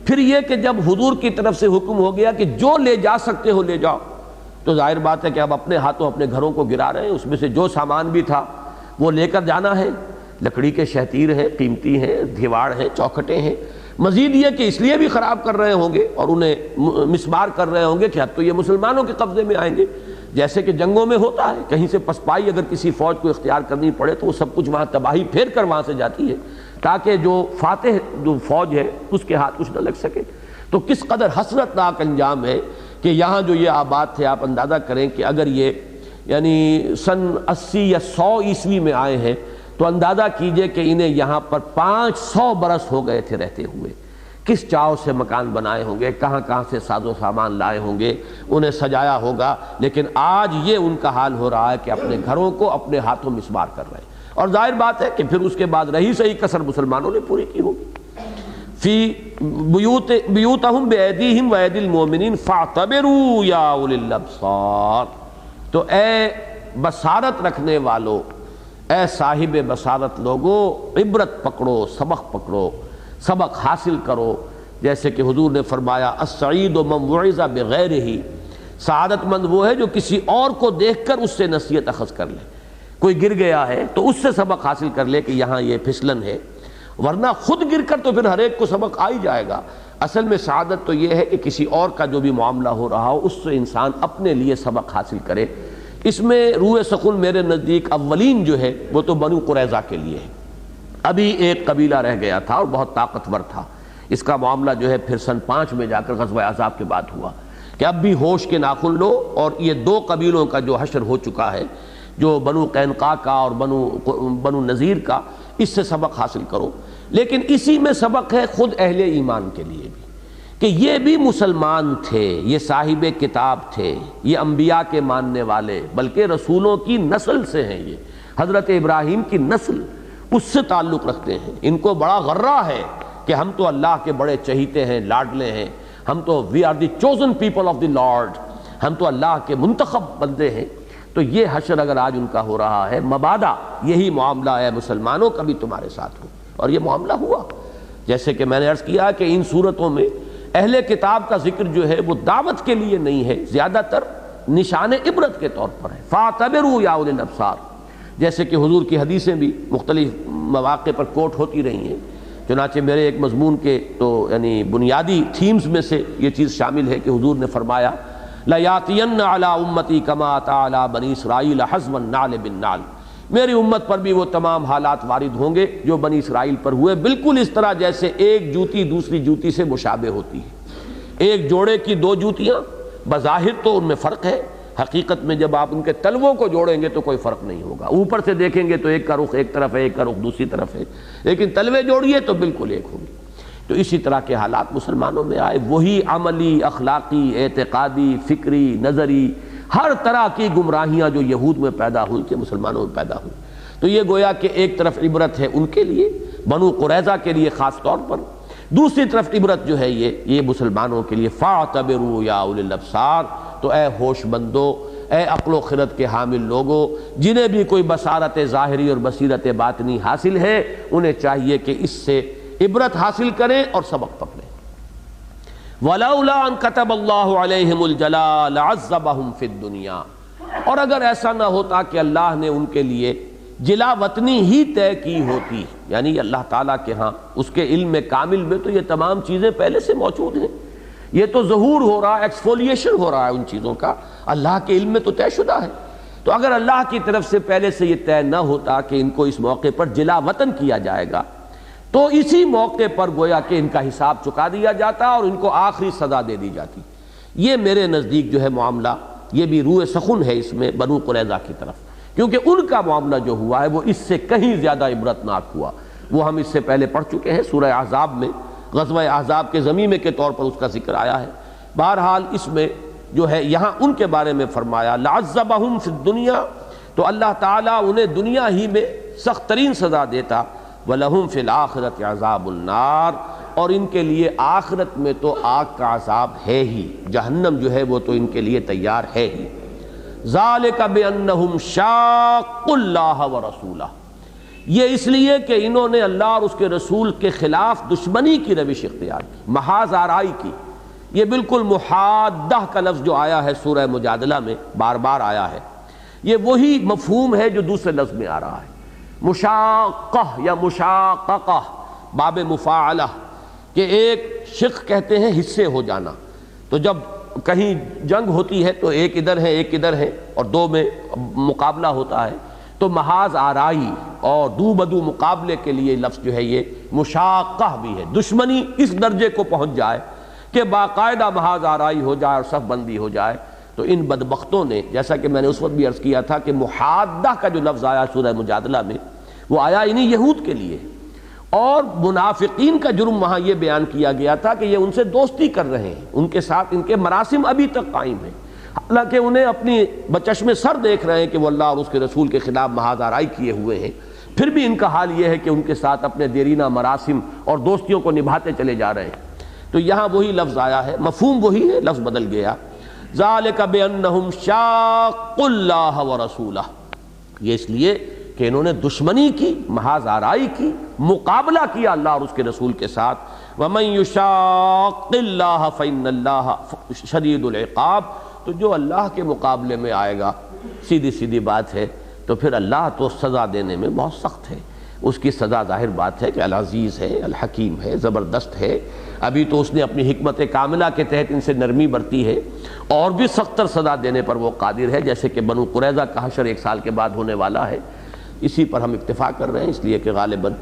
پھر یہ کہ جب حضور کی طرف سے حکم ہو گیا کہ جو لے جا سکتے ہو لے جاؤ، تو ظاہر بات ہے کہ اب اپنے ہاتھوں اپنے گھروں کو گرا رہے ہیں۔ اس میں سے جو سامان بھی تھا وہ لے کر جانا ہے، لکڑی کے شہتیر ہیں، قیمتی ہیں، دیوار ہیں، چوکھٹیں ہیں۔ مزید یہ کہ اس لیے بھی خراب کر رہے ہوں گے اور انہیں مسمار کر رہے ہوں گے کہ اب تو یہ مسلمانوں کے قبضے میں آئیں گے، جیسے کہ جنگوں میں ہوتا ہے، کہیں سے پسپائی اگر کسی فوج کو اختیار کرنی پڑے تو وہ سب کچھ وہاں تباہی پھیر کر وہاں سے جاتی ہے، تاکہ جو فاتح جو فوج ہے اس کے ہاتھ کچھ نہ لگ سکے۔ تو کس قدر حسرتناک انجام ہے کہ یہاں جو یہ آباد تھے، آپ اندازہ کریں کہ اگر یہ یعنی سن 80 یا 100 عیسوی میں آئے ہیں تو اندازہ کیجئے کہ انہیں یہاں پر 500 برس ہو گئے تھے رہتے ہوئے۔ کس چاؤ سے مکان بنائے ہوں گے، کہاں کہاں سے ساز و سامان لائے ہوں گے، انہیں سجایا ہوگا، لیکن آج یہ ان کا حال ہو رہا ہے کہ اپنے گھروں کو اپنے ہاتھوں مسمار کر رہے ہیں۔ اور ظاہر بات ہے کہ پھر اس کے بعد رہی صحیح کسر مسلمانوں نے پوری کی ہوگی۔ فی بیوتہم بایدیہم وایدی المؤمنین فاعتبروا یا اولی الابصار، تو اے بصارت رکھنے والو، اے صاحب بصارت لوگو، عبرت پکڑو، سبق پکڑو، سبق حاصل کرو۔ جیسے کہ حضور نے فرمایا السعید من وعظ بغیرہ، سعادت مند وہ ہے جو کسی اور کو دیکھ کر اس سے نصیحت اخذ کر لے۔ کوئی گر گیا ہے تو اس سے سبق حاصل کر لے کہ یہاں یہ پھسلن ہے، ورنہ خود گر کر تو پھر ہر ایک کو سبق آ ہی جائے گا۔ اصل میں سعادت تو یہ ہے کہ کسی اور کا جو بھی معاملہ ہو رہا ہو اس سے انسان اپنے لیے سبق حاصل کرے۔ اس میں روح سکون میرے نزدیک اولین جو ہے وہ تو بنو قریظہ کے لیے ہے۔ ابھی ایک قبیلہ رہ گیا تھا اور بہت طاقتور تھا۔ اس کا معاملہ جو ہے پھر سن 5 میں جا کر غزوہ احزاب کے بعد ہوا کہ اب بھی ہوش کے ناخن لو، اور یہ 2 قبیلوں کا جو حشر ہو چکا ہے، جو بنو قینقاع کا اور بنو نذیر کا، اس سے سبق حاصل کرو۔ لیکن اسی میں سبق ہے خود اہل ایمان کے لیے بھی، کہ یہ بھی مسلمان تھے، یہ صاحب کتاب تھے، یہ انبیاء کے ماننے والے، بلکہ رسولوں کی نسل سے ہیں۔ یہ حضرت ابراہیم کی نسل، اس سے تعلق رکھتے ہیں. ان کو بڑا غرہ ہے کہ ہم تو اللہ کے بڑے چہیتے ہیں، لاڈلے ہیں، ہم تو we are the chosen people of the lord, ہم تو اللہ کے منتخب بندے ہیں. تو یہ حشر اگر آج ان کا ہو رہا ہے، مبادا یہی معاملہ ہے مسلمانوں کا بھی تمہارے ساتھ ہو. اور یہ معاملہ ہوا. جیسے کہ میں نے عرض کیا کہ ان صورتوں میں اہل کتاب کا ذکر جو ہے وہ دعوت کے لیے نہیں ہے، زیادہ تر نشان عبرت کے طور پر ہے. فَاعْتَبِرُوا يَا أُولِي الْأَبْصَارِ، جیسے کہ حضور کی حدیثیں بھی مختلف مواقع پر کوٹ ہوتی رہی ہیں. چنانچہ میرے ایک مضمون کے تو یعنی بنیادی تھیمز میں سے یہ چیز شامل ہے کہ حضور نے فرمایا لَيَأْتِيَنَّ عَلَىٰ أُمَّتِي كَمَا أَتَىٰ عَلَىٰ بَنِي إِسْرَائِيلَ حَزْوَ النَّعْلِ بِالنَّعْلِ، میری امت پر بھی وہ تمام حالات وارد ہوں گے جو بنی اسرائیل پر ہوئے، بالکل اس طرح جیسے ایک جوتی دوسری جوتی سے مشابہ ہوتی ہے. ایک جوڑے کی دو جوتیاں بظاہر تو ان میں فرق ہے، حقیقت میں جب آپ ان کے تلووں کو جوڑیں گے تو کوئی فرق نہیں ہوگا. اوپر سے دیکھیں گے تو ایک کا رخ ایک طرف ہے، ایک کا رخ دوسری طرف ہے، لیکن تلوے جوڑیے تو بالکل ایک ہوگی. تو اسی طرح کے حالات مسلمانوں میں آئے. وہی عملی، اخلاقی، اعتقادی، فکری، نظری، ہر طرح کی گمراہیاں جو یہود میں پیدا ہوئی کہ مسلمانوں میں پیدا ہوئی. تو یہ گویا کہ ایک طرف عبرت ہے ان کے لیے، بنو قریظہ کے لیے خاص طور پر، دوسری طرف عبرت جو ہے یہ مسلمانوں کے لیے. فَاعْتَبِرُوا يَا أُولِي الْأَبْصَارِ، تو اے ہوش بندو، اے عقل و خرد کے حامل لوگو، جنہیں بھی کوئی بصارت ظاہری اور بصیرت باطنی حاصل ہے، انہیں چاہیے کہ اس سے عبرت حاصل کریں اور سبق پکڑیں. وَلَوْلَا أَن كَتَبَ اللَّهُ عَلَيْهِمُ الْجَلَاءَ لَعَذَّبَهُمْ فِي الدُّنْيَا، اور اگر ایسا نہ ہوتا کہ اللہ نے ان کے لیے جلا وطنی ہی طے کی ہوتی، یعنی اللہ تعالیٰ کے ہاں اس کے علم کامل میں تو یہ تمام چیزیں پہلے سے موجود ہیں. یہ تو ظہور ہو رہا ہے، ایکسفولیشن ہو رہا ہے ان چیزوں کا، اللہ کے علم میں تو طے شدہ ہے. تو اگر اللہ کی طرف سے پہلے سے یہ طے نہ ہوتا کہ ان کو اس موقع پر جلا وطن کیا جائے گا، تو اسی موقع پر گویا کہ ان کا حساب چکا دیا جاتا اور ان کو آخری سزا دے دی جاتی. یہ میرے نزدیک جو ہے معاملہ، یہ بھی روح سخن ہے اس میں بنو قریظہ کی طرف، کیونکہ ان کا معاملہ جو ہوا ہے وہ اس سے کہیں زیادہ عبرتناک ہوا. وہ ہم اس سے پہلے پڑھ چکے ہیں سورہ احزاب میں، غزوہ احزاب کے ضمیمے کے طور پر اس کا ذکر آیا ہے. بہرحال اس میں جو ہے یہاں ان کے بارے میں فرمایا لَعَذَّبَهُمْ فِي الدُّنْيَا، تو اللہ تعالیٰ انہیں دنیا ہی میں سخت ترین سزا دیتا. وَلَهُمْ فِي الْآخِرَةِ عَذَابُ النَّارِ، اور ان کے لیے آخرت میں تو آگ کا عذاب ہے ہی، جہنم جو ہے وہ تو ان کے لیے تیار ہے ہی. ذَلِكَ بِأَنَّهُمْ شَاقُّوا اللَّهَ وَرَسُولَهُ، یہ اس لیے کہ انہوں نے اللہ اور اس کے رسول کے خلاف دشمنی کی روش اختیار کی، محاذ آرائی کی. یہ بالکل محادہ کا لفظ جو آیا ہے سورہ مجادلہ میں بار بار آیا ہے، یہ وہی مفہوم ہے جو دوسرے لفظ میں آ رہا ہے. مشاقہ یا مشاققہ باب مفاعلہ، کہ ایک شق کہتے ہیں حصے ہو جانا. تو جب کہیں جنگ ہوتی ہے تو ایک ادھر ہے ایک ادھر ہے اور دو میں مقابلہ ہوتا ہے، تو محاذ آرائی اور دو بدو مقابلے کے لیے لفظ جو ہے یہ مشاقہ بھی ہے. دشمنی اس درجے کو پہنچ جائے کہ باقاعدہ محاذ آرائی ہو جائے اور صف بندی ہو جائے. تو ان بدبختوں نے، جیسا کہ میں نے اس وقت بھی عرض کیا تھا کہ محادہ کا جو لفظ آیا سورہ مجادلہ میں، وہ آیا انہی یہود کے لیے. اور منافقین کا جرم وہاں یہ بیان کیا گیا تھا کہ یہ ان سے دوستی کر رہے ہیں، ان کے ساتھ ان کے مراسم ابھی تک قائم ہیں، حالانکہ انہیں اپنی بچشم سر دیکھ رہے ہیں کہ وہ اللہ اور اس کے رسول کے خلاف محاذ آرائی کیے ہوئے ہیں. پھر بھی ان کا حال یہ ہے کہ ان کے ساتھ اپنے دیرینہ مراسم اور دوستیوں کو نبھاتے چلے جا رہے ہیں. تو یہاں وہی لفظ آیا ہے، مفہوم وہی ہے، لفظ بدل گیا. ذالک بانہم شاقوا اللہ ورسولہ، یہ اس لیے کہ انہوں نے دشمنی کی، محاذ آرائی کی، مقابلہ کیا اللہ اور اس کے رسول کے ساتھ. ومن یشاق اللہ فإن اللہ شدید العقاب، تو جو اللہ کے مقابلے میں آئے گا، سیدھی سیدھی بات ہے، تو پھر اللہ تو سزا دینے میں بہت سخت ہے. اس کی سزا ظاہر بات ہے کہ العزیز ہے، الحکیم ہے، زبردست ہے. ابھی تو اس نے اپنی حکمت کاملہ کے تحت ان سے نرمی برتی ہے، اور بھی سختر سزا دینے پر وہ قادر ہے، جیسے کہ بنو قریظہ کا حشر 1 سال کے بعد ہونے والا ہے. اسی پر ہم اکتفا کر رہے ہیں، اس لیے کہ غالباً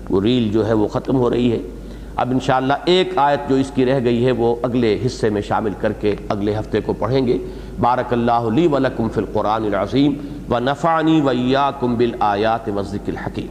وہ ریل جو ہے وہ ختم ہو رہی ہے. اب انشاءاللہ ایک آیت جو اس کی رہ گئی ہے وہ اگلے حصے میں شامل کر کے اگلے ہفتے کو پڑھیں گے. بارک اللہ لی ولکم فی القرآن العظیم ونفعنی وإیاکم بالآیات والذکر الحکیم.